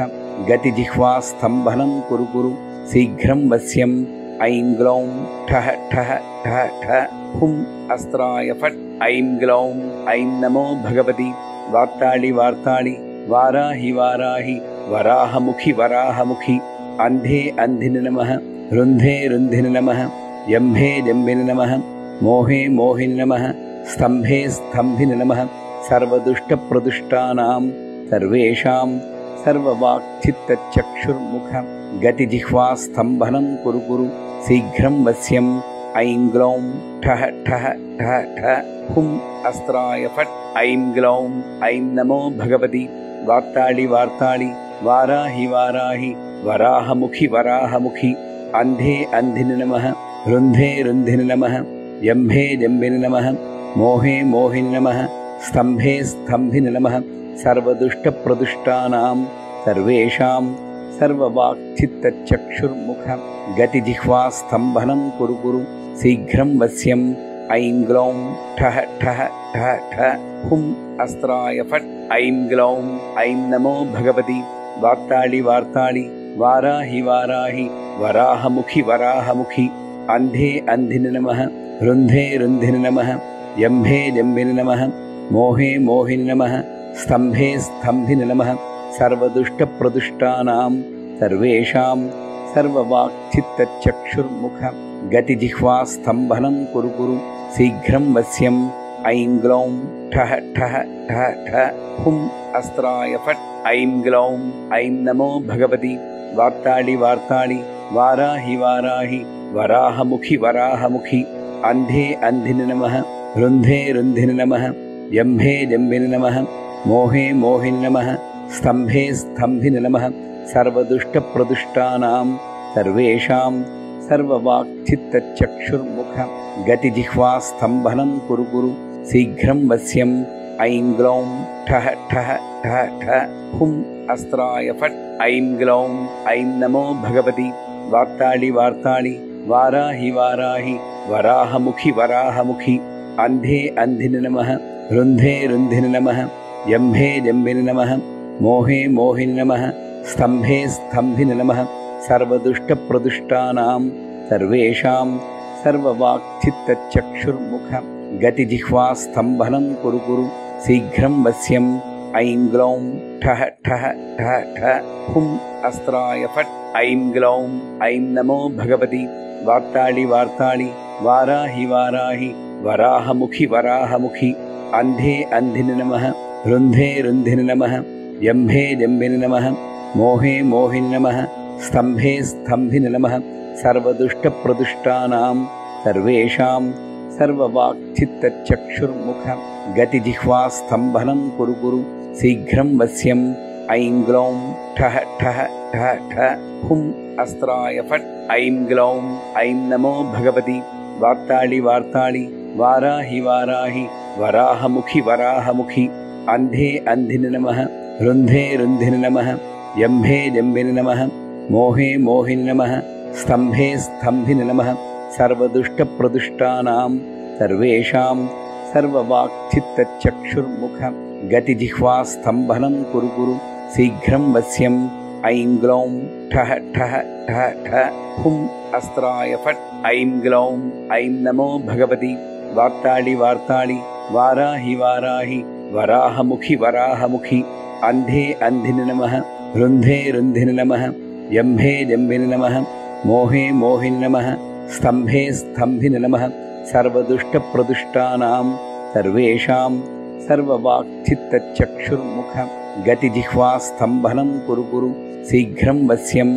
Speaker 1: गतिजिह्वास्तम्भनं कुरु कुरु शीघ्रं वश्यम् ऐं ग्लौं ठः ठः ठः ठः हुम् अस्त्राय फट् ऐं ग्लौं ऐं नमो भगवति वार्ताळि वार्ताळि वाराहि वाराहि वराहमुखि वराहमुखि अन्धे अन्धिनि नमः रुन्धे रुन्धिनि नमः यम्भे जम्बिनि नमः मोहे मोहिनि नमः स्तम्भे स्तम्भिनि नमः सर्वदुष्टप्रदुष्टानां सर्वेषां सर्ववाक्चित्तचक्षुर्मुख गतिजिह्वास्तम्भनं कुरु कुरु शीघ्रं वश्यम् ऐं ग्लौं ठः ठः ठः ठः हुम् अस्त्राय फट् ऐं ग्लौं ऐं नमो भगवति वार्ताळि वार्ताळि वाराहि वाराहि वराहमुखि वराहमुखि अन्धे अन्धिनि नमः रुन्धे रुन्धिनि नमः यम्भे जम्बिनि नमः मोहे मोहिनि नमः स्तम्भे स्तम्भिनि नमः सर्वदुष्टप्रदुष्टानां सर्वेषां सर्ववाक्चित्तचक्षुर्मुख गतिजिह्वास्तम्भनं कुरु कुरु शीघ्रं वश्यम् ऐं ग्लौं ठः ठः ठः ठः हुम् अस्त्राय फट् ऐं ग्लौं ऐं नमो भगवति वार्ताळि वार्ताळि वाराहि वाराहि वराहमुखि वराहमुखि अन्धे अन्धिनि नमः रुन्धे रुन्धिनि नमः यम्भे जम्बिनि नमः मोहे मोहिनि नमः स्तम्भे स्तम्भिनि नमः सर्वदुष्टप्रदुष्टानां सर्वेषां सर्ववाक्चित्तचक्षुर्मुख गतिजिह्वास्तम्भनं कुरु कुरु शीघ्रं वश्यम् ऐं ग्लौं ठः ठः ठः ठः हुम् अस्त्राय फट् ऐं ग्लौं ऐं नमो भगवति वार्ताळि वार्ताळि वाराहि वाराहि वराहमुखि वराहमुखि अन्धे अन्धिनि नमः रुन्धे रुन्धिनि नमः यम्भे जम्बिनि नमः मोहे मोहिनि नमः स्तम्भे स्तम्भिनि नमः सर्वदुष्टप्रदुष्टानां सर्वेषां सर्ववाक्चित्तचक्षुर्मुख गतिजिह्वास्तम्भनं कुरु कुरु शीघ्रं वश्यम् ऐं ग्लौं ठः ठः ठः ठः हुम् अस्त्राय फट् ऐं ग्लौं ऐं नमो भगवति वार्ताळि वार्ताळि वाराहि वाराहि वराहमुखि वराहमुखि अन्धे अन्धिनि नमः रुन्धे रुन्धिनि नमः यम्भे जम्बिनि नमः मोहे मोहिनि नमः स्तम्भे स्तम्भिनि नमः सर्वदुष्टप्रदुष्टानां सर्वेषां सर्ववाक्चित्तचक्षुर्मुख गतिजिह्वास्तम्भनं कुरु कुरु शीघ्रं वश्यम् ऐं ग्लौं ठः ठः ठः ठः हुम् अस्त्राय फट् ऐं ग्लौं ऐं नमो भगवति वार्ताळि वार्ताळि वाराहि वाराहि वराहमुखि वराहमुखि अन्धे अन्धिनि नमः रुन्धे रुन्धिनि नमः यम्भे जम्बिनि नमः मोहे मोहिनि नमः स्तम्भे स्तम्भिनि नमः सर्वदुष्टप्रदुष्टानां सर्वेषां सर्ववाक्चित्तचक्षुर्मुख गतिजिह्वास्तम्भनं कुरु कुरु शीघ्रं वश्यम् ऐं ग्लौं ठः ठः ठः ठः हुम् अस्त्राय फट् ऐं ग्लौं ऐं नमो भगवति वार्ताळि वार्ताळि वाराहि वाराहि वराहमुखि वराहमुखि अन्धे अन्धिनि नमः रुन्धे रुन्धिनि नमः यम्भे जम्बिनि नमः मोहे मोहिनि नमः स्तम्भे स्तम्भिनि नमः सर्वदुष्टप्रदुष्टानां सर्वेषां सर्ववाक्चित्तचक्षुर्मुख गतिजिह्वास्तम्भनं कुरु कुरु शीघ्रं वश्यम् ऐं ग्लौं ठः ठः ठः ठः हुम् अस्त्राय फट् ऐं ग्लौं ऐं नमो भगवति वार्ताळि वार्ताळि वाराहि वाराहि वराहमुखि वराहमुखि अन्धे अन्धिनि नमः रुन्धे रुन्धिनि नमः यम्भे जम्बिनि नमः मोहे मोहिनि नमः स्तम्भे स्तम्भिनि नमः सर्वदुष्टप्रदुष्टानां सर्वेषां सर्ववाक्चित्तचक्षुर्मुख गतिजिह्वास्तम्भनं कुरु कुरु शीघ्रं वश्यम्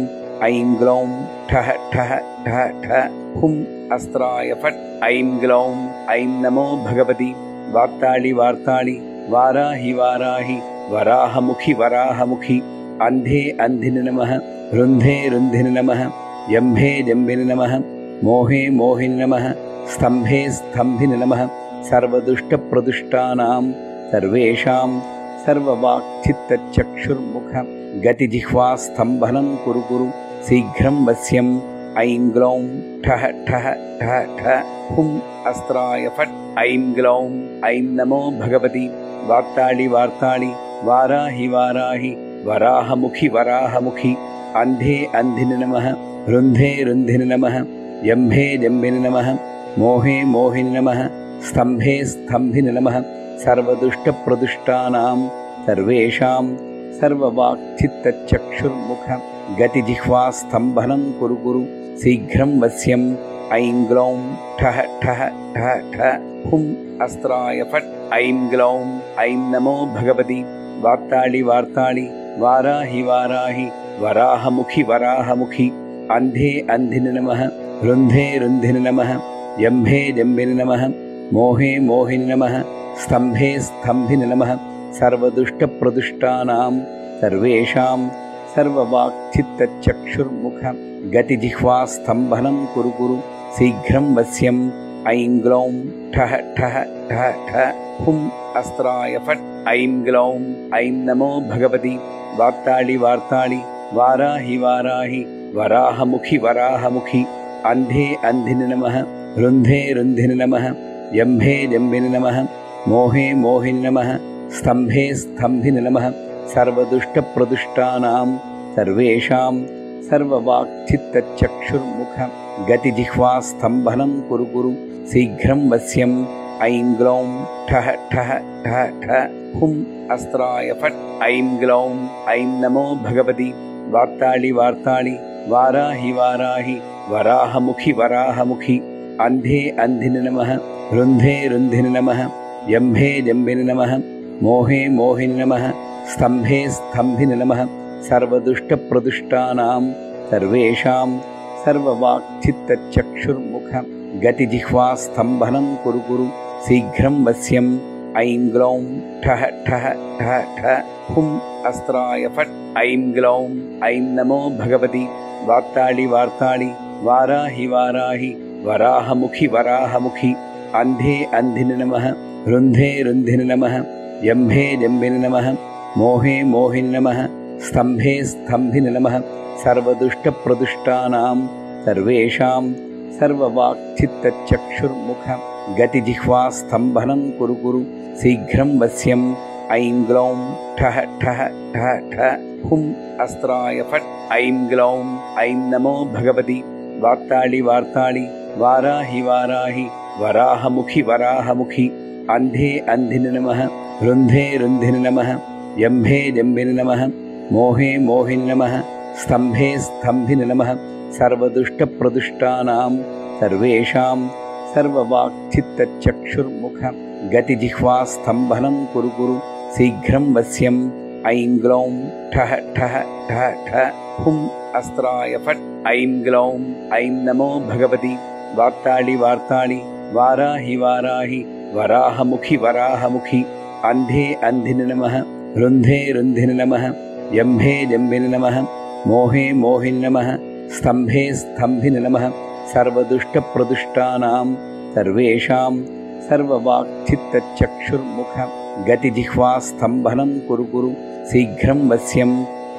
Speaker 1: ऐं ग्लौं ठः ठः ठः ठः हुम् अस्त्राय फट् ऐं ग्लौं ऐं नमो भगवति वार्ताळि वार्ताळि वाराहि वाराहि वराहमुखि वराहमुखि अन्धे अन्धिनि नमः रुन्धे रुन्धिनि नमः यम्भे जम्बिनि नमः मोहे मोहिनि नमः स्तम्भे स्तम्भिनि नमः सर्वदुष्टप्रदुष्टानां सर्वेषां सर्ववाक्चित्तचक्षुर्मुख गतिजिह्वास्तम्भनं कुरु कुरु शीघ्रं वश्यम् ऐं ग्लौं ठः ठः ठः ठः हुं अस्त्राय फट् ऐं ग्लौं ऐं नमो भगवति वार्ताळि वार्ताळि वाराहि वाराहि वराहमुखि वराहमुखि अन्धे अन्धिनि नमः रुन्धे रुन्धिनि नमः जम्भे जम्बिनि नमः मोहे मोहिनि नमः स्तम्भे स्तम्भिनि नमः सर्वदुष्टप्रदुष्टानां सर्वेषां सर्ववाक्चित्तचक्षुर्मुख गतिजिह्वास्तम्भनं कुरु कुरु शीघ्रं वश्यम् ऐं ग्लौं ठः ठः ठः ठः हुं अस्त्राय फट् ऐं ग्लौं ऐं नमो भगवति वार्ताळि वार्ताळि वाराहि वाराहि वराहमुखि वराहमुखि अन्धे अन्धिनि नमः रुन्धे रुन्धिनि नमः जम्भे जम्बिनि नमः मोहे मोहिनि नमः स्तम्भे स्तम्भिनि नमः सर्वदुष्टप्रदुष्टानां सर्वेषां सर्ववाक्चित्तचक्षुर्मुख गतिजिह्वास्तम्भनं कुरु कुरु शीघ्रं वश्यम् ऐं ग्लौं ठः ठः ठः ठः हुं अस्त्राय फट् ऐं ग्लौं ऐं नमो भगवति वार्ताळि वार्ताळि वाराहि वाराहि वराहमुखि वराहमुखि अन्धे अन्धिनि नमः रुन्धे रुन्धिनि नमः जम्भे जम्बिनि नमः मोहे मोहिनि नमः स्तम्भे स्तम्भिनि नमः सर्वदुष्टप्रदुष्टानां सर्वेषां सर्ववाक्चित्तचक्षुर्मुख गतिजिह्वास्तम्भनं कुरु कुरु शीघ्रं वश्यम् ऐं ग्लौं ठः ठः ठः ठः हुं अस्त्राय फट् ऐं ग्लौं ऐं नमो भगवति वार्ताळि वार्ताळि वाराहि वाराहि वराहमुखि वराहमुखि अन्धे अन्धिनि नमः रुन्धे रुन्धिनि नमः जम्भे जम्बिनि नमः मोहे मोहिनि नमः स्तम्भे स्तम्भिनि नमः सर्वदुष्टप्रदुष्टानां सर्वेषां सर्ववाक्चित्तचक्षुर्मुख गतिजिह्वास्तम्भनं कुरु कुरु शीघ्रं वश्यम् ऐं ग्लौं ठः ठः ठः ठः हुं अस्त्राय फट् ऐं ग्लौं ऐं नमो भगवति वार्ताळि वार्ताळि वाराहि वाराहि वराहमुखि वराहमुखि अन्धे अन्धिनि नमः रुन्धे रुन्धिनि नमः जम्भे जम्बिनि नमः मोहे मोहिनि नमः स्तम्भे स्तम्भिनि नमः सर्वदुष्टप्रदुष्टानां सर्वेषां सर्ववाक्चित्तचक्षुर्मुख गतिजिह्वास्तम्भनं कुरु कुरु शीघ्रं वश्यम् ऐं ग्लौं ठः ठः ठः ठः हुं अस्त्राय फट् ऐं ग्लौं ऐं नमो भगवति वार्ताळि वार्ताळि वाराहि वाराहि वराहमुखि वराहमुखि अन्धे अन्धिनि नमः रुन्धे रुन्धिनि नमः जम्भे जम्बिनि नमः मोहे मोहिनि नमः स्तम्भे स्तम्भिनि नमः सर्वदुष्टप्रदुष्टानां सर्वेषां सर्ववाक्चित्तचक्षुर्मुख गतिजिह्वास्तम्भनं कुरु कुरु शीघ्रं वश्यम् ऐं ग्लौं ठः ठः ठः ठः हुं अस्त्राय फट् ऐं ग्लौं ऐं नमो भगवति वार्ताळि वार्ताळि वाराहि वाराहि वराहमुखि वराहमुखि अन्धे अन्धिनि नमः रुन्धे रुन्धिनि नमः जम्भे जम्बिनि नमः मोहे मोहिनि नमः स्तम्भे स्तम्भिनि नमः सर्वदुष्टप्रदुष्टानां सर्वेषां सर्ववाक्चित्तचक्षुर्मुख गतिजिह्वास्तम्भनं कुरु कुरु शीघ्रं वश्यम्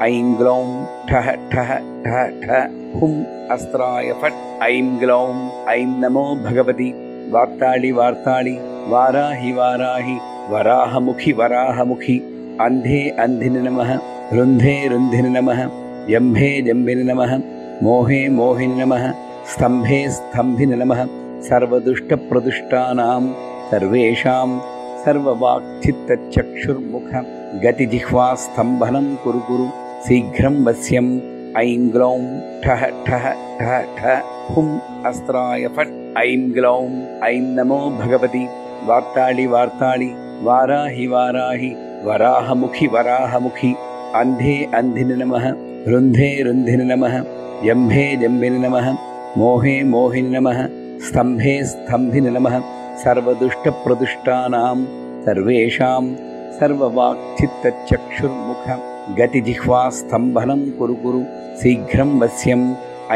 Speaker 1: ऐं ग्लौं ठः ठः ठः ठः हुं अस्त्राय फट् ऐं ग्लौं ऐं नमो भगवति वार्ताळि वार्ताळि वाराहि वाराहि वराहमुखि वराहमुखि अन्धे अन्धिनि नमः रुन्धे रुन्धिनि नमः जम्भे जम्बिनि नमः मोहे मोहिनि नमः स्तम्भे स्तम्भिनि नमः सर्वदुष्टप्रदुष्टानां सर्वेषां सर्ववाक्चित्तचक्षुर्मुख गतिजिह्वास्तम्भनं कुरु कुरु शीघ्रं वश्यम् ऐं ग्लौं ठः ठः ठः ठः हुं अस्त्राय फट् ऐं ग्लौं ऐं नमो भगवति वार्ताळि वार्ताळि वाराहि वाराहि वराहमुखि वराहमुखि अन्धे अन्धिनि नमः रुन्धे रुन्धिनि नमः जम्भे जम्बिनि नमः मोहे मोहिनि नमः स्तम्भे स्तम्भिनि नमः सर्वदुष्टप्रदुष्टानां सर्वेषां सर्ववाक्चित्तचक्षुर्मुख गतिजिह्वास्तम्भनं कुरु कुरु शीघ्रं वश्यम्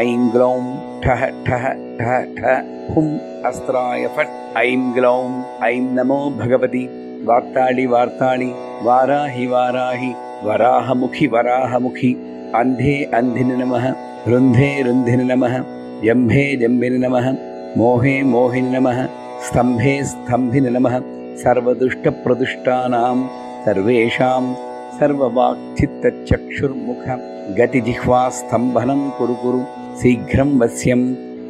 Speaker 1: ऐं ग्लौं ठः ठः ठः ठः हुं अस्त्राय फट् ऐं ग्लौं ऐं नमो भगवति वार्ताळि वार्ताळि वाराहि वाराहि वराहमुखि वराहमुखि अन्धे अन्धिनि नमः रुन्धे रुन्धिनि नमः यम्भे जम्बिनि नमः मोहे मोहिनि नमः स्तम्भे स्तम्भिनि नमः सर्वदुष्टप्रदुष्टानां सर्वेषां सर्ववाक्चित्तचक्षुर्मुख गतिजिह्वास्तम्भनं कुरु कुरु शीघ्रं वश्यम्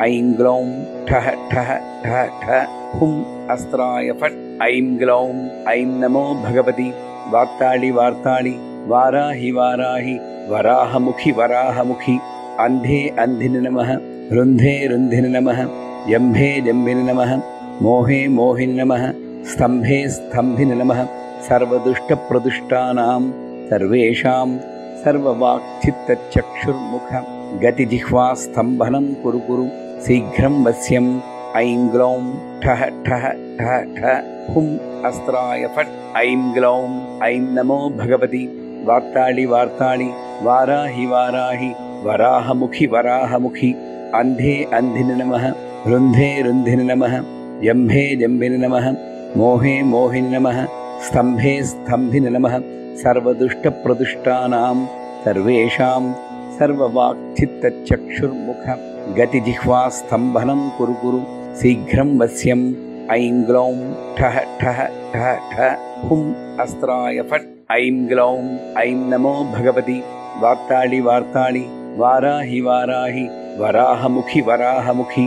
Speaker 1: ऐं ग्लौं ठः ठः ठः ठः हुं अस्त्राय फट् ऐं ग्लौं ऐं नमो भगवति वार्ताळि वार्ताळि वाराहि वाराहि वराहमुखि वराहमुखि अन्धे अन्धिनि नमः रुन्धे रुन्धिनि नमः यम्भे जम्बिनि नमः मोहे मोहिनि नमः स्तम्भे स्तम्भिनि नमः सर्वदुष्टप्रदुष्टानां सर्वेषां सर्ववाक्चित्तचक्षुर्मुख गतिजिह्वास्तम्भनं कुरु कुरु शीघ्रं वश्यम् ऐं ग्लौं ठः ठः ठः ठः हुं अस्त्राय फट् ऐं ग्लौं ऐं नमो भगवति वार्ताळि वार्ताळि वाराहि वाराहि वराहमुखि वराहमुखि अन्धे अन्धिनि नमः रुन्धे रुन्धिनि नमः यम्भे जम्बिनि नमः मोहे मोहिनि नमः स्तम्भे स्तम्भिनि नमः सर्वदुष्टप्रदुष्टानां सर्वेषां सर्ववाक्चित्तचक्षुर्मुख गतिजिह्वास्तम्भनं कुरु कुरु शीघ्रं वश्यम् ऐं ग्लौं ठः ठः ठः ठः हुं अस्त्राय फट् ऐं ग्लौं ऐं नमो भगवति वार्ताळि वार्ताळि वाराहि वाराहि वराहमुखि वराहमुखि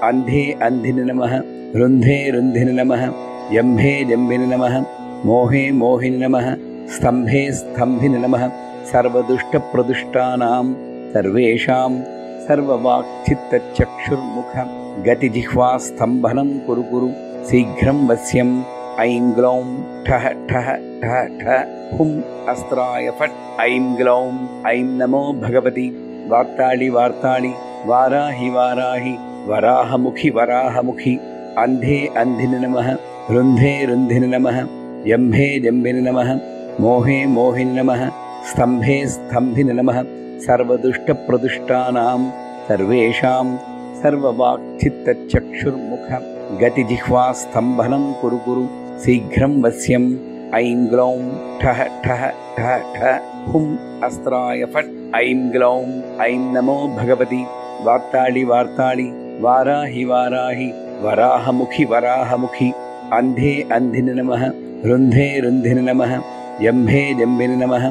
Speaker 1: अन्धे अन्धिनि नमः रुन्धे रुन्धिनि नमः यम्भे जम्बिनि नमः मोहे मोहिनि नमः स्तम्भे स्तम्भिनि नमः सर्वदुष्टप्रदुष्टानां सर्वेषां सर्ववाक्चित्तचक्षुर्मुख गतिजिह्वास्तम्भनं कुरु कुरु शीघ्रं वश्यम् ऐं ग्लौं ठः ठः ठः ठः हुं अस्त्राय फट् ऐं ग्लौं ऐं नमो भगवति वार्ताळि वार्ताळि वाराहि वाराहि वराहमुखि वराहमुखि अन्धे अन्धिनि नमः रुन्धे रुन्धिनि नमः यम्भे जम्बिनि नमः मोहे मोहिनि नमः स्तम्भे स्तम्भिनि नमः सर्वदुष्टप्रदुष्टानां सर्वेषां सर्ववाक्चित्तचक्षुर्मुख गतिजिह्वास्तम्भनं कुरु कुरु शीघ्रं वश्यम् ऐं ग्लौं ठः ठः ठः ठः हुं अस्त्राय फट् ऐं ग्लौं ऐं नमो भगवति वार्ताळि वार्ताळि वाराहि वाराहि वराहमुखि वराहमुखि अन्धे अन्धिनि नमः रुन्धे रुन्धिनि नमः यम्भे जम्बिनि नमः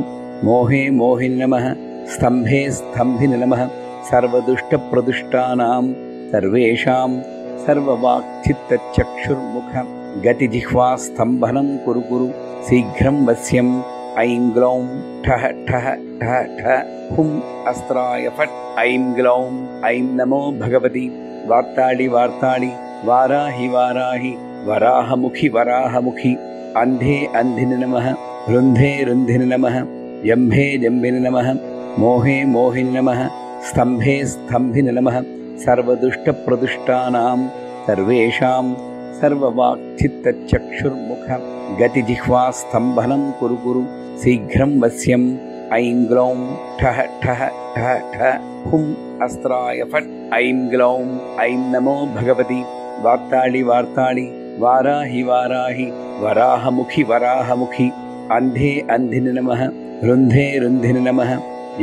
Speaker 1: मोहे मोहिनि नमः स्तम्भे स्तम्भिनि नमः सर्वदुष्टप्रदुष्टानां सर्वेषां सर्ववाक्चित्तचक्षुर्मुख गतिजिह्वास्तम्भनं कुरु कुरु शीघ्रं वश्यम् ऐं ग्लौं ठः ठः ठः ठः हुं अस्त्राय फट् ऐं ग्लौं ऐं नमो भगवति वार्ताळि वार्ताळि वाराहि वाराहि वराहमुखि वराहमुखि अन्धे अन्धिनि नमः रुन्धे रुन्धिनि नमः यम्भे जम्बिनि नमः मोहे मोहिनि नमः स्तम्भे स्तम्भिनि नमः सर्वदुष्टप्रदुष्टानां सर्वेषां सर्ववाक्चित्तचक्षुर्मुख गतिजिह्वास्तम्भनं कुरु कुरु शीघ्रं वश्यम् ऐं ग्लौं ठः ठः ठः ठः हुं अस्त्राय फट् ऐं ग्लौं ऐं नमो भगवति वार्ताळि वार्ताळि वाराहि वाराहि वराहमुखि वराहमुखि अन्धे अन्धिनि नमः रुन्धे रुन्धिनि नमः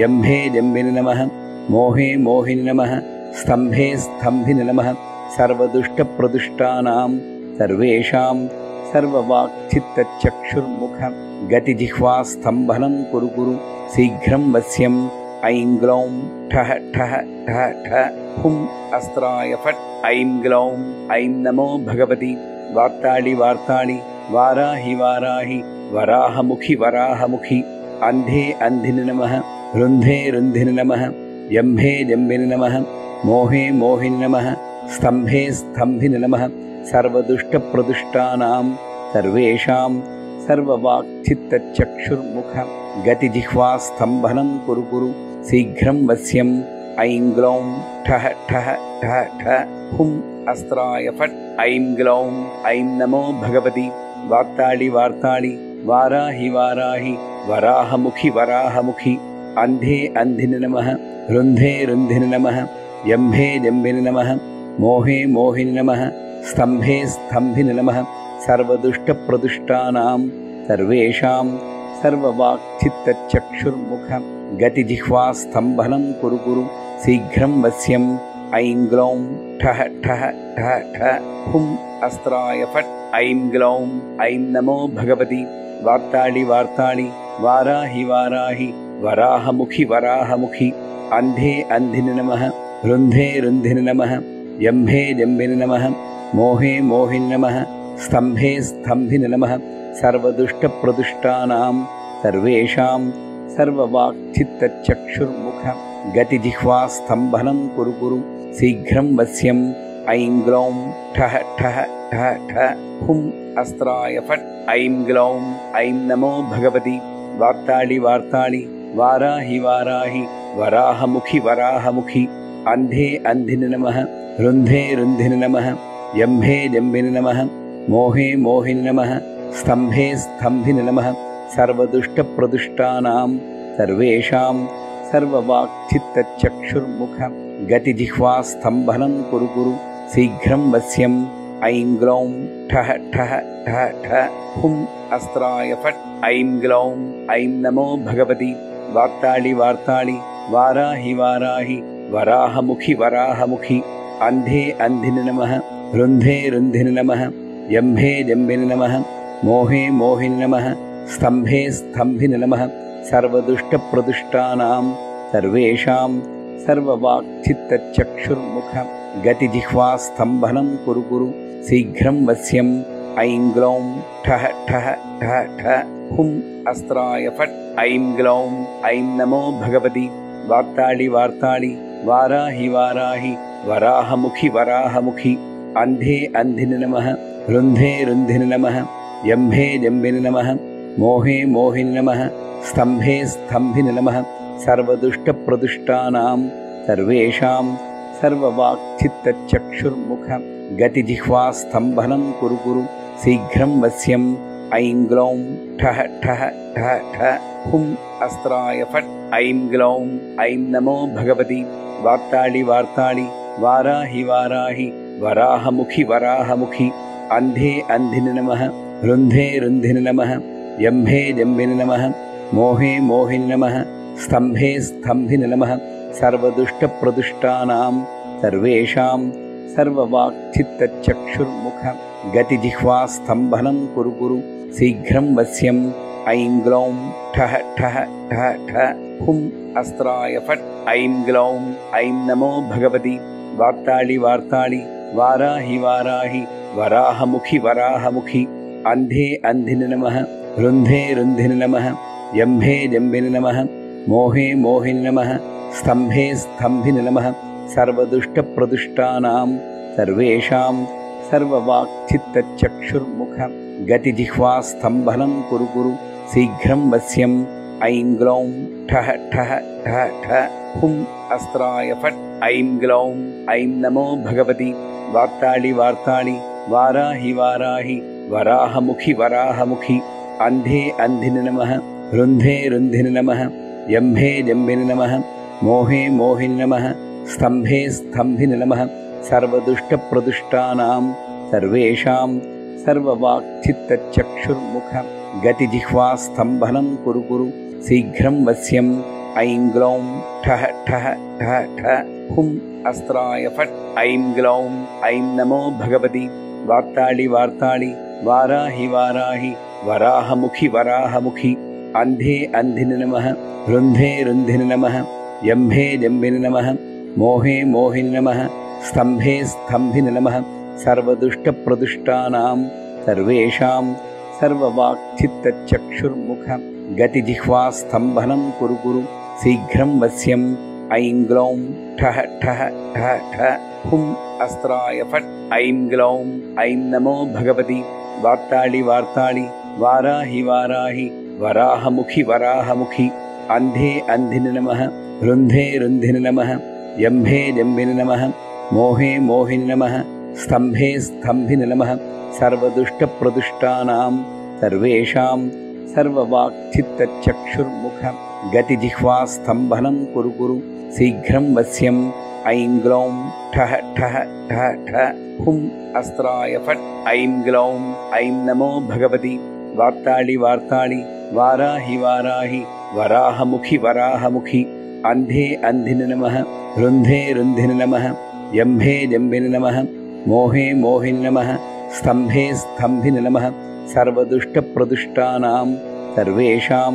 Speaker 1: यम्भे जम्बिनि नमः मोहे मोहिनि नमः स्तम्भे स्तम्भिनि नमः सर्वदुष्टप्रदुष्टानां सर्वेषां सर्ववाक्चित्तचक्षुर्मुख गतिजिह्वास्तम्भनं कुरु कुरु शीघ्रं वश्यम् ऐं ग्लौं ठः ठः ठः ठः हुं अस्त्राय फट् ऐं ग्लौं ऐं नमो भगवति वार्ताळि वार्ताळि वाराहि वाराहि वराहमुखि वराहमुखि अन्धे अन्धिनि नमः रुन्धे रुन्धिनि नमः यम्भे जम्बिनि नमः मोहे मोहिनि नमः स्तम्भे स्तम्भिनि नमः सर्वदुष्टप्रदुष्टानां सर्वेषां सर्ववाक्चित्तचक्षुर्मुख गतिजिह्वास्तम्भनं कुरु कुरु शीघ्रं वश्यम् ऐं ग्लौं ठः ठः ठः ठः हुं अस्त्राय फट् ऐं ग्लौं ऐं नमो भगवति वार्ताळि वार्ताळि वाराहि वाराहि वराहमुखि वराहमुखि अन्धे अन्धिनि नमः रुन्धे रुन्धिनि नमः यम्भे जम्बिनि नमः मोहे मोहिनि नमः स्तम्भे स्तम्भिनि नमः सर्वदुष्टप्रदुष्टानां सर्वेषां सर्ववाक्चित्तचक्षुर्मुख गतिजिह्वास्तम्भनं कुरु कुरु शीघ्रं वश्यम् ऐं ग्लौं ठः ठः ठः ठः हुं अस्त्राय फट् ऐं ग्लौं ऐं नमो भगवति वार्ताळि वार्ताळि वाराहि वाराहि वराहमुखि वराहमुखि अन्धे अन्धिनि नमः रुन्धे रुन्धिनि नमः यम्भे जम्बिनि नमः मोहे मोहिनि नमः स्तम्भे स्तम्भिनि नमः सर्वदुष्टप्रदुष्टानां सर्वेषां सर्ववाक्चित्तचक्षुर्मुख गतिजिह्वास्तम्भनं कुरु कुरु शीघ्रं वश्यम् ऐं ग्लौं ठः ठः ठः ठः हुं अस्त्राय फट् ऐं ग्लौं ऐं नमो भगवति वार्ताळि वार्ताळि वाराहि वाराहि वराहमुखि वराहमुखि अन्धे अन्धिनि नमः रुन्धे रुन्धिनि नमः यम्भे जम्बिनि नमः मोहे मोहिनि नमः स्तम्भे स्तम्भिनि नमः सर्वदुष्टप्रदुष्टानां सर्वेषां सर्ववाक्चित्तचक्षुर्मुख गतिजिह्वास्तम्भनं कुरु कुरु शीघ्रं वश्यम् ऐं ग्लौं ठः ठः ठः ठः हुं अस्त्राय फट् ऐं ग्लौं ऐं नमो भगवति वार्ताळि वार्ताळि वाराहि वाराहि वराहमुखि वराहमुखि अन्धे अन्धिनि नमः रुन्धे रुन्धिनि नमः यम्भे जम्बिनि नमः मोहे मोहिनि नमः स्तम्भे स्तम्भिनि नमः सर्वदुष्टप्रदुष्टानां सर्वेषां सर्ववाक्चित्तचक्षुर्मुख गतिजिह्वास्तम्भनं कुरु कुरु शीघ्रं वश्यम् ऐं ग्लौं ठः ठः ठः ठः हुं अस्त्राय फट् ऐं ग्लौं ऐं नमो भगवति वार्ताळि वार्ताळि वाराहि वाराहि वराहमुखि वराहमुखि अन्धे अन्धिनि नमः रुन्धे रुन्धिनि नमः यम्भे जम्बिनि नमः मोहे मोहिनि नमः स्तम्भे स्तम्भिनि नमः सर्वदुष्टप्रदुष्टानां सर्वेषां सर्ववाक्चित्तचक्षुर्मुख गतिजिह्वास्तम्भनं कुरु कुरु शीघ्रं वश्यम् ऐं ग्लौं ठः ठः ठः ठः हुं अस्त्राय फट् ऐं ग्लौं ऐं नमो भगवति वार्ताळि वार्ताळि वाराहि वाराहि वराहमुखि वराहमुखि अन्धे अन्धिनि नमः रुन्धे रुन्धिनि नमः यम्भे जम्बिनि नमः मोहे मोहिनि नमः स्तम्भे स्तम्भिनि नमः सर्वदुष्टप्रदुष्टानां सर्वेषां सर्ववाक्चित्तचक्षुर्मुख गतिजिह्वास्तम्भनं कुरु कुरु शीघ्रं वश्यम् ऐं ग्लौं ठः ठः ठः ठः हुं अस्त्राय फट् ऐं ग्लौं ऐं नमो भगवति वार्ताळि वार्ताळि वाराहि वाराहि वराहमुखि वराहमुखि अन्धे अन्धिनि नमः रुन्धे रुन्धिनि नमः यम्भे जम्बिनि नमः मोहे मोहिनि नमः स्तम्भे स्तम्भिनि नमः सर्वदुष्टप्रदुष्टानां सर्वेषां सर्ववाक्चित्तचक्षुर्मुख गतिजिह्वास्तम्भनं कुरु कुरु शीघ्रं वश्यम् ऐं ग्लौं ठः ठः ठः ठः हुं अस्त्राय फट् ऐं ग्लौं ऐं नमो भगवति वार्ताळि वार्ताळि वाराहि वाराहि वराहमुखि वराहमुखि अन्धे अन्धिनि नमः रुन्धे रुन्धिनि नमः यम्भे जम्बिनि नमः मोहे मोहिनि नमः स्तम्भे स्तम्भिनि नमः सर्वदुष्टप्रदुष्टानां सर्वेषां सर्ववाक्चित्तचक्षुर्मुख गतिजिह्वास्तम्भनं कुरु कुरु शीघ्रं वश्यम् ऐं ग्लौं ठः ठः ठः ठः हुं अस्त्राय फट् ऐं ग्लौं ऐं नमो भगवति वार्ताळि वार्ताळि वाराहि वाराहि वराहमुखि वराहमुखि अन्धे अन्धिनि नमः रुन्धे रुन्धिनि नमः यम्भे जम्बिनि नमः मोहे मोहिनि नमः स्तम्भे स्तम्भिनि नमः सर्वदुष्टप्रदुष्टानां सर्वेषां सर्ववाक्चित्तचक्षुर्मुख गतिजिह्वास्तम्भनं कुरु कुरु शीघ्रं वश्यम् ऐं ग्लौं ठः ठः ठः ठः हुं अस्त्राय फट् ऐं ग्लौं ऐं नमो भगवति वार्ताळि वार्ताळि वाराहि वाराहि वराहमुखि वराहमुखि अन्धे अन्धिनि नमः रुन्धे रुन्धिनि नमः यम्भे जम्बिनि नमः मोहे मोहिनि नमः स्तम्भे स्तम्भिनि नमः सर्वदुष्टप्रदुष्टानां सर्वेषां सर्ववाक्चित्तचक्षुर्मुख गतिजिह्वास्तम्भनं कुरु कुरु शीघ्रं वश्यम् ऐं ग्लौं ठः ठः ठः ठः हुं अस्त्राय फट् ऐं ग्लौं ऐं नमो भगवति वार्ताळि वार्ताळि वाराहि वाराहि वराहमुखि वराहमुखि अन्धे अन्धिनि नमः रुन्धे रुन्धिनि नमः जम्भे जम्बिनि नमः मोहे मोहिनि नमः स्तम्भे स्तम्भिनि नमः सर्वदुष्टप्रदुष्टानां सर्वेषां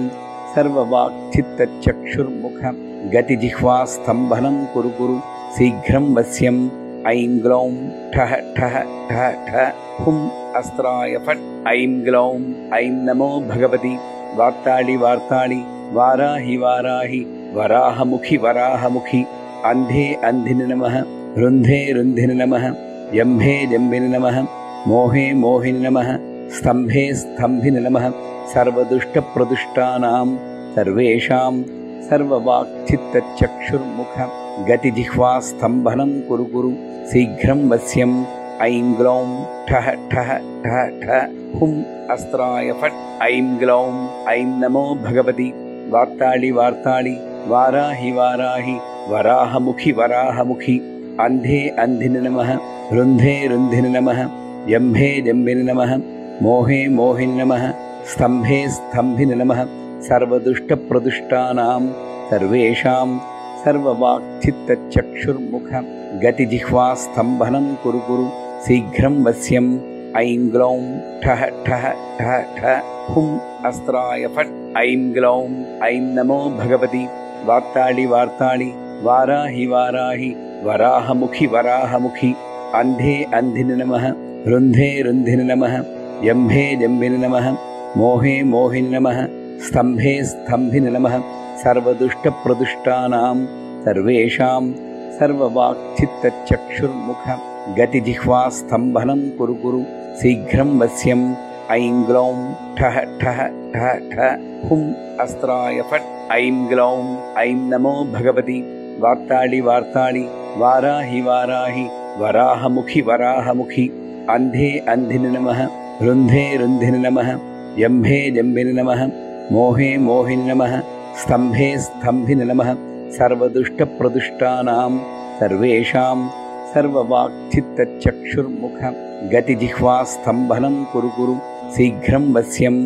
Speaker 1: सर्ववाक्चित्तचक्षुर्मुख गतिजिह्वास्तम्भनं कुरु कुरु शीघ्रं वश्यम् ऐं ग्लौं ठः ठः ठः ठः हुं अस्त्राय फट् ऐं ग्लौं ऐं नमो भगवति वार्ताळि वार्ताळि वाराहि वाराहि वराहमुखि वराहमुखि अन्धे अन्धिनि नमः रुन्धे रुन्धिनि नमः जम्भे जम्बिनि नमः मोहे मोहिनि नमः स्तम्भे स्तम्भिनि नमः सर्वदुष्टप्रदुष्टानां सर्वेषां सर्ववाक्चित्तचक्षुर्मुख गतिजिह्वास्तम्भनं कुरु कुरु शीघ्रं वश्यम् ऐं ग्लौं ठः ठः ठः ठः हुं अस्त्राय फट् ऐं ग्लौं ऐं नमो भगवति वार्ताळि वार्ताळि वाराहि वाराहि वराहमुखि वराहमुखि अन्धे अन्धिनि नमः रुन्धे रुन्धिनि नमः जम्भे जम्बिनि नमः मोहे मोहिनि नमः स्तम्भे स्तम्भिनि नमः सर्वदुष्टप्रदुष्टानां सर्वेषां सर्ववाक्चित्तचक्षुर्मुख गतिजिह्वास्तम्भनं कुरु कुरु शीघ्रं वश्यम् ऐं ग्लौं ठः ठः ठः ठः हुं अस्त्राय फट् ऐं ग्लौं ऐं नमो भगवति वार्ताळि वार्ताळि वाराहि वाराहि वराहमुखि वराहमुखि अन्धे अन्धिनि नमः रुन्धे रुन्धिनि नमः जम्भे जम्बिनि नमः मोहे मोहिनि नमः स्तम्भे स्तम्भिनि नमः सर्वदुष्टप्रदुष्टानां सर्वेषां सर्ववाक्चित्तचक्षुर्मुख गतिजिह्वास्तम्भनं कुरु कुरु शीघ्रं वश्यम् ऐं ग्लौं ठः ठः ठः ठः हुं अस्त्राय फट् ऐं ग्लौं ऐं नमो भगवति वार्ताळि वार्ताळि वाराहि वाराहि वराहमुखि वराहमुखि अन्धे अन्धिनि नमः रुन्धे रुन्धिनि नमः जम्भे जम्बिनि नमः मोहे मोहिनि नमः स्तम्भे स्तम्भिनि नमः सर्वदुष्टप्रदुष्टानां सर्वेषां सर्ववाक्चित्तचक्षुर्मुख गतिजिह्वास्तम्भनं कुरु कुरु शीघ्रं वश्यम्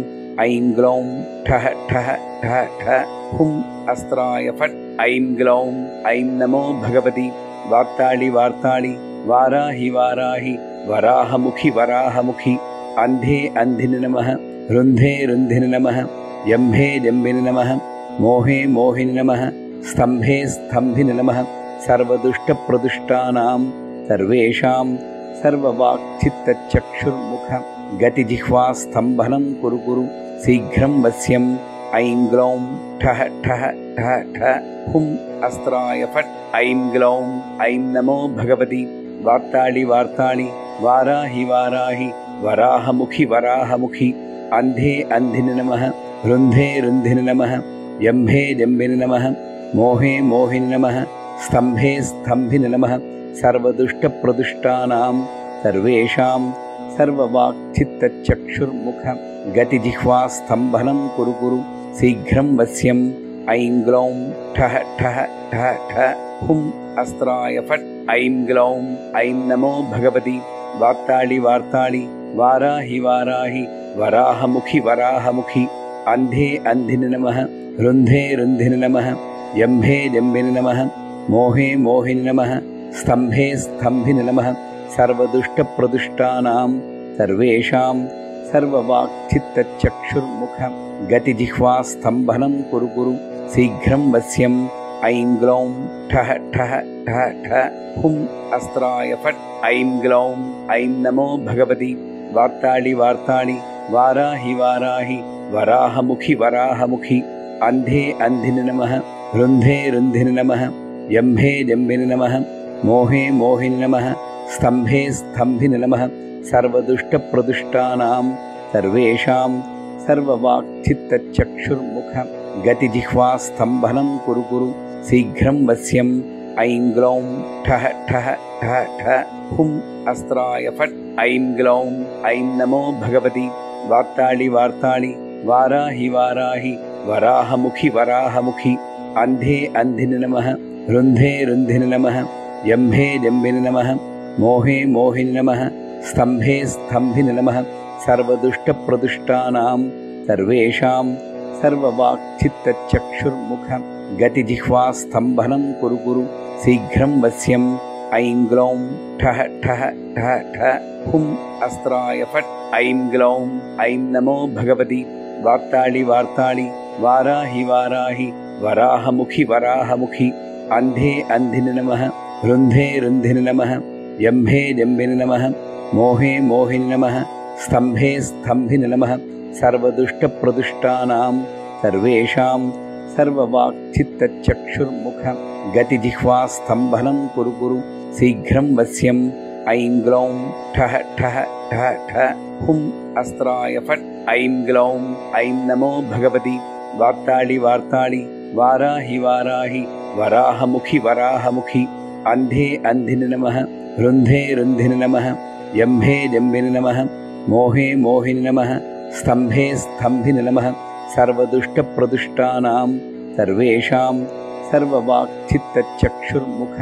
Speaker 1: ऐं ग्लौं ठः ठः ठः ठः हुं अस्त्राय फट् ऐं ग्लौं ऐं नमो भगवति वार्ताळि वार्ताळि वाराहि वाराहि वराहमुखि वराहमुखि अन्धे अन्धिनि नमः रुन्धे रुन्धिनि नमः जम्भे जम्बिनि नमः मोहे मोहिनि नमः स्तम्भे स्तम्भिनि नमः सर्वदुष्टप्रदुष्टानां सर्वेषां सर्ववाक्चित्तचक्षुर्मुख गतिजिह्वास्तम्भनं कुरु कुरु शीघ्रं वश्यम् ऐं ग्लौं ठः ठः ठः ठः हुं अस्त्राय फट् ऐं ग्लौं ऐं नमो भगवति वार्ताळि वार्ताळि वाराहि वाराहि वराहमुखि वराहमुखि अन्धे अन्धिनि नमः रुन्धे रुन्धिनि नमः जम्भे जम्बिनि नमः मोहे मोहिनि नमः स्तम्भे स्तम्भिनि नमः सर्वदुष्टप्रदुष्टानां सर्वेषां सर्ववाक्चित्तचक्षुर्मुख गतिजिह्वास्तम्भनं कुरु कुरु शीघ्रं वश्यम् ऐं ग्लौं ठः ठः ठः ठः हुं अस्त्राय फट् ऐं ग्लौं ऐं नमो भगवति वार्ताळि वार्ताळि वाराहि वाराहि वराहमुखि वराहमुखि अन्धे अन्धिनि नमः रुन्धे रुन्धिनि नमः जम्भे जम्बिनि नमः मोहे मोहिनि नमः स्तम्भे स्तम्भिनि नमः सर्वदुष्टप्रदुष्टानां सर्वेषां सर्ववाक्चित्तचक्षुर्मुख गतिजिह्वास्तम्भनं कुरु कुरु शीघ्रं वश्यम् ऐं ग्लौं ठः ठः ठः ठः हुं अस्त्राय फट् ऐं ग्लौं ऐं नमो भगवति वार्ताळि वार्ताळि वाराहि वाराहि वराहमुखि वराहमुखि अन्धे अन्धिनि नमः रुन्धे रुन्धिनि नमः जम्भे जम्बिनि नमः मोहे मोहिनि नमः स्तम्भे स्तम्भिनि नमः सर्वदुष्टप्रदुष्टानां सर्वेषां सर्ववाक्चित्तचक्षुर्मुख गतिजिह्वास्तम्भनं कुरु कुरु शीघ्रं वश्यम् ऐं ग्लौं ठः ठः ठः ठः हुं अस्त्राय फट् ऐं ग्लौं ऐं नमो भगवति वार्ताळि वार्ताळि वाराहि वाराहि वराहमुखि वराहमुखि अन्धे अन्धिनि नमः रुन्धे रुन्धिनि नमः जम्भे जम्बिनि नमः मोहे मोहिनि नमः स्तम्भे स्तम्भिनि नमः सर्वदुष्टप्रदुष्टानां सर्वेषां सर्ववाक्चित्तचक्षुर्मुख गतिजिह्वास्तम्भनं कुरु कुरु शीघ्रं वश्यम् ऐं ग्लौं ठः ठः ठः ठः हुं अस्त्राय फट् ऐं ग्लौं ऐं नमो भगवति वार्ताळि वार्ताळि वाराहि वाराहि वराहमुखि वराहमुखि अन्धे अन्धिनि नमः रुन्धे रुन्धिनि नमः यम्भे जम्बिनि नमः मोहे मोहिनि नमः स्तम्भे स्तम्भिनि नमः सर्वदुष्टप्रदुष्टानां सर्वेषां सर्ववाक्चित्तचक्षुर्मुख गतिजिह्वास्तम्भनं कुरु कुरु शीघ्रं वश्यम् ऐं ग्लौं ठः ठः ठः ठः हुं अस्त्राय फट् ऐं ग्लौं ऐं नमो भगवति वार्ताळि वार्ताळि वाराहि वाराहि वराहमुखि वराहमुखि अन्धे अन्धिनि नमः रुन्धे रुन्धिनि नमः यम्भे जम्बिनि नमः मोहे मोहिनि नमः स्तम्भे स्तम्भिनि नमः सर्वदुष्टप्रदुष्टानां सर्वेषां सर्ववाक्चित्तचक्षुर्मुख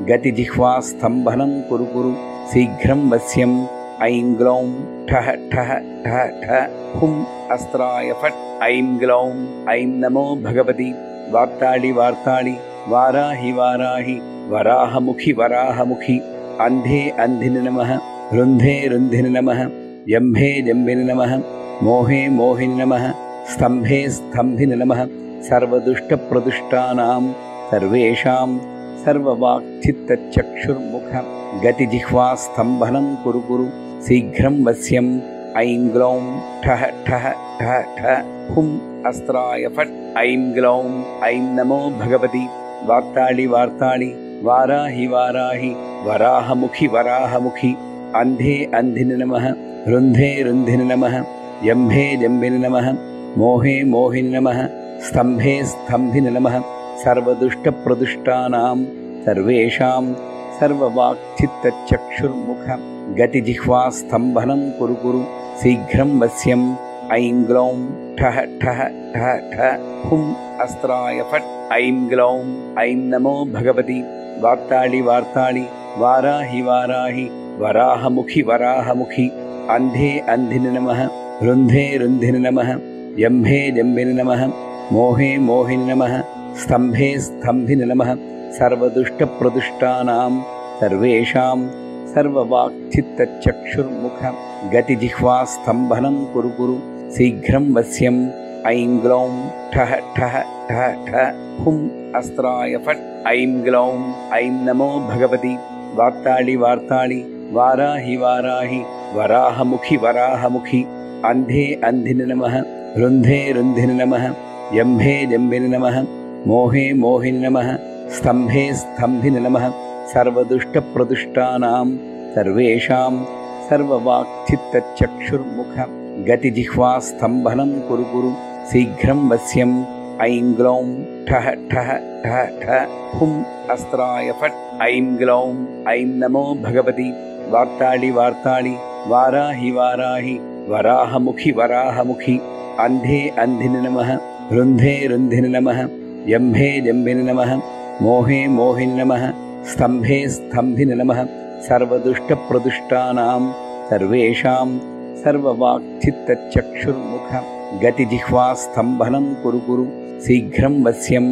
Speaker 1: गतिजिह्वास्तम्भनं कुरु कुरु शीघ्रं वश्यम् ऐं ग्लौं ठः ठः ठः ठः हुं अस्त्राय फट् ऐं ग्लौं ऐं नमो भगवति वार्ताळि वार्ताळि वाराहि वाराहि वराहमुखि वराहमुखि अन्धे अन्धिनि नमः रुन्धे रुन्धिनि नमः यम्भे जम्बिनि नमः मोहे मोहिनि नमः स्तम्भे स्तम्भिनि नमः सर्वदुष्टप्रदुष्टानां सर्वेषां सर्ववाक्चित्तचक्षुर्मुख गतिजिह्वास्तम्भनं कुरु कुरु शीघ्रं वश्यम् ऐं ग्लौं ठः ठः ठः ठः हुं अस्त्राय फट् ऐं ग्लौं ऐं नमो भगवति वार्ताळि वार्ताळि वाराहि वाराहि वराहमुखि वराहमुखि अन्धे अन्धिनि नमः रुन्धे रुन्धिनि नमः यम्भे जम्बिनि नमः मोहे मोहिनि नमः स्तम्भे स्तम्भिनि नमः सर्वदुष्टप्रदुष्टानां सर्वेषां सर्ववाक्चित्तचक्षुर्मुख गतिजिह्वास्तम्भनं कुरु कुरु शीघ्रं वश्यम् ऐं ग्लौं ठः ठः ठः ठः हुं अस्त्राय फट् ऐं ग्लौं ऐं नमो भगवति वार्ताळि वार्ताळि वाराहि वाराहि वराहमुखि वराहमुखि अन्धे अन्धिनि नमः रुन्धे रुन्धिनि नमः यम्भे जम्बिनि नमः मोहे मोहिनि नमः स्तम्भे स्तम्भिनि नमः सर्वदुष्टप्रदुष्टानां सर्वेषां सर्ववाक्चित्तचक्षुर्मुख गतिजिह्वास्तम्भनं कुरु कुरु शीघ्रं वश्यम् ऐं ग्लौं ठः ठः ठः ठः हुं अस्त्राय फट् ऐं ग्लौं ऐं नमो भगवति वार्ताळि वार्ताळि वाराहि वाराहि वराहमुखि वराहमुखि अन्धे अन्धिनि नमः रुन्धे रुन्धिनि नमः यम्भे जम्बिनि नमः मोहे मोहिनि नमः स्तम्भे स्तम्भिनि नमः सर्वदुष्टप्रदुष्टानां सर्वेषां सर्ववाक्चित्तचक्षुर्मुख गतिजिह्वास्तम्भनं कुरु कुरु शीघ्रं वश्यम् ऐं ग्लौं ठः ठः ठः ठः हुं अस्त्राय फट् ऐं ग्लौं ऐं नमो भगवति वार्ताळि वार्ताळि वाराहि वाराहि वराहमुखि वराहमुखि अन्धे अन्धिनि नमः रुन्धे रुन्धिनि नमः यम्भे जम्बिनि नमः मोहे मोहिनि नमः स्तम्भे स्तम्भिनि नमः सर्वदुष्टप्रदुष्टानां सर्वेषां सर्ववाक्चित्तचक्षुर्मुख गतिजिह्वास्तम्भनं कुरु कुरु शीघ्रं वश्यम्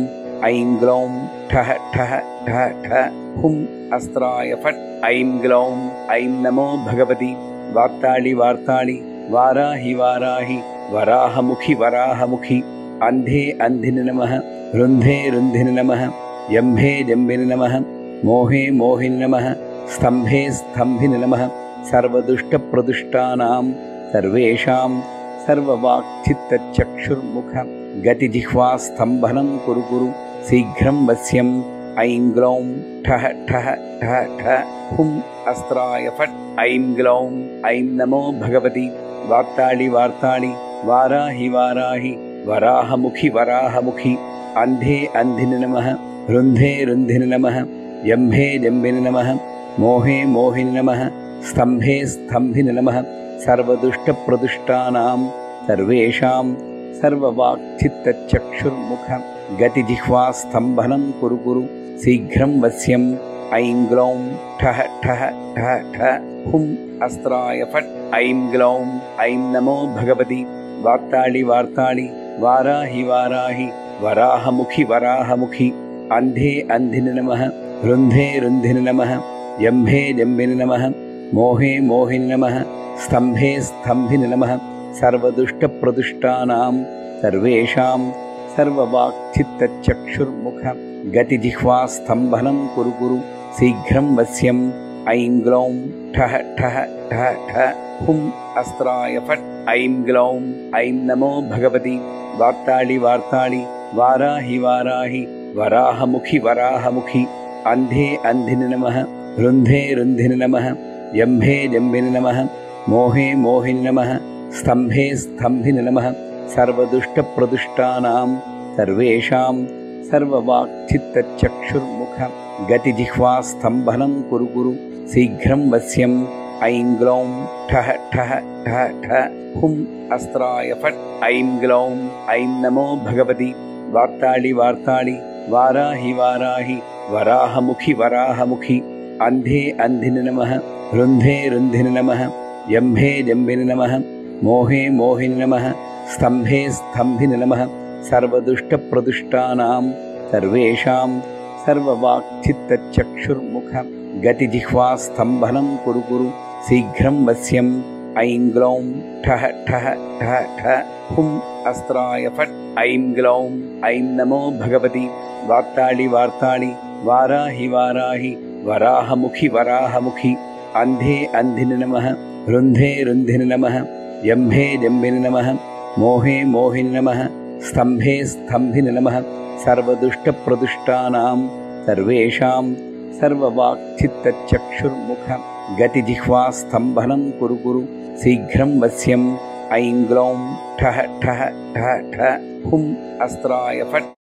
Speaker 1: ऐं ग्लौं ठः ठः ठः ठः हुं अस्त्राय फट् ऐं ग्लौं ऐं नमो भगवति वार्ताळि वार्ताळि वाराहि वाराहि वराहमुखि वराहमुखि अन्धे अन्धिनि नमः रुन्धे रुन्धिनि नमः यम्भे जम्बिनि नमः मोहे मोहिनि नमः स्तम्भे स्तम्भिनि नमः सर्वदुष्टप्रदुष्टानां सर्वेषां सर्ववाक्चित्तचक्षुर्मुख गतिजिह्वास्तम्भनं कुरु कुरु शीघ्रं वश्यम् ऐं ग्लौं ठः ठः ठः ठः हुं अस्त्राय फट् ऐं ग्लौं ऐं नमो भगवति वार्ताळि वार्ताळि वाराहि वाराहि वराहमुखि वराहमुखि अन्धे अन्धिनि नमः रुन्धे रुन्धिनि नमः यम्भे जम्बिनि नमः मोहे मोहिनि नमः स्तम्भे स्तम्भिनि नमः सर्वदुष्टप्रदुष्टानां सर्वेषां सर्ववाक्चित्तचक्षुर्मुख गतिजिह्वास्तम्भनं कुरु कुरु शीघ्रं वश्यम् ऐं ग्लौं ठः ठः ठः ठः हुं अस्त्राय फट् ऐं ग्लौं ऐं नमो भगवति वार्ताळि वार्ताळि वाराहि वाराहि वराहमुखि वराहमुखि अन्धे अन्धिनि नमः रुन्धे रुन्धिनि नमः जम्भे जम्बिनि नमः मोहे मोहिनि नमः स्तम्भे स्तम्भिनि नमः सर्वदुष्टप्रदुष्टानां सर्वेषां सर्ववाक्चित्तचक्षुर्मुख गतिजिह्वास्तम्भनं कुरु कुरु शीघ्रं वश्यम् ऐं ग्लौं ठः ठः ठः ठः हुं अस्त्राय फट् ऐं ग्लौं ऐं नमो भगवति वार्ताळि वार्ताळि वाराहि वाराहि वराहमुखि वराहमुखि अन्धे अन्धिनि नमः रुन्धे रुन्धिनि नमः जम्भे जम्बिनि नमः मोहे मोहिनि नमः स्तम्भे स्तम्भिनि नमः सर्वदुष्टप्रदुष्टानां सर्वेषां सर्ववाक्चित्तचक्षुर्मुख गतिजिह्वास्तम्भनं कुरु कुरु शीघ्रं वश्यम् ऐं ग्लौं ठः ठः ठः ठः हुं अस्त्राय फट् ऐं ग्लौं ऐं नमो भगवति वार्ताळि वार्ताळि वाराहि वाराहि वराहमुखि वराहमुखि अन्धे अन्धिनि नमः रुन्धे रुन्धिनि नमः जम्भे जम्बिनि नमः मोहे मोहिनि नमः स्तम्भे स्तम्भिनि नमः सर्वदुष्टप्रदुष्टानां सर्वेषां सर्ववाक्चित्तचक्षुर्मुख गतिजिह्वास्तम्भनं कुरु कुरु शीघ्रं वश्यम् ऐं ग्लौं ठः ठः ठः ठः हुं अस्त्राय फट् ऐं ग्लौं ऐं नमो भगवति वार्ताळि वार्ताळि वाराहि वाराहि वराहमुखि वराहमुखि अन्धे अन्धिनि नमः रुन्धे रुन्धिनि नमः जम्भे जम्बिनि नमः मोहे मोहिनि नमः स्तम्भे स्तम्भिनि नमः सर्वदुष्टप्रदुष्टानां सर्वेषां सर्ववाक्चित्तचक्षुर्मुख गतिजिह्वास्तम्भनं कुरु कुरु शीघ्रं वश्यम् ऐं ग्लौं ठः ठः ठः ठः हुं अस्त्राय फट्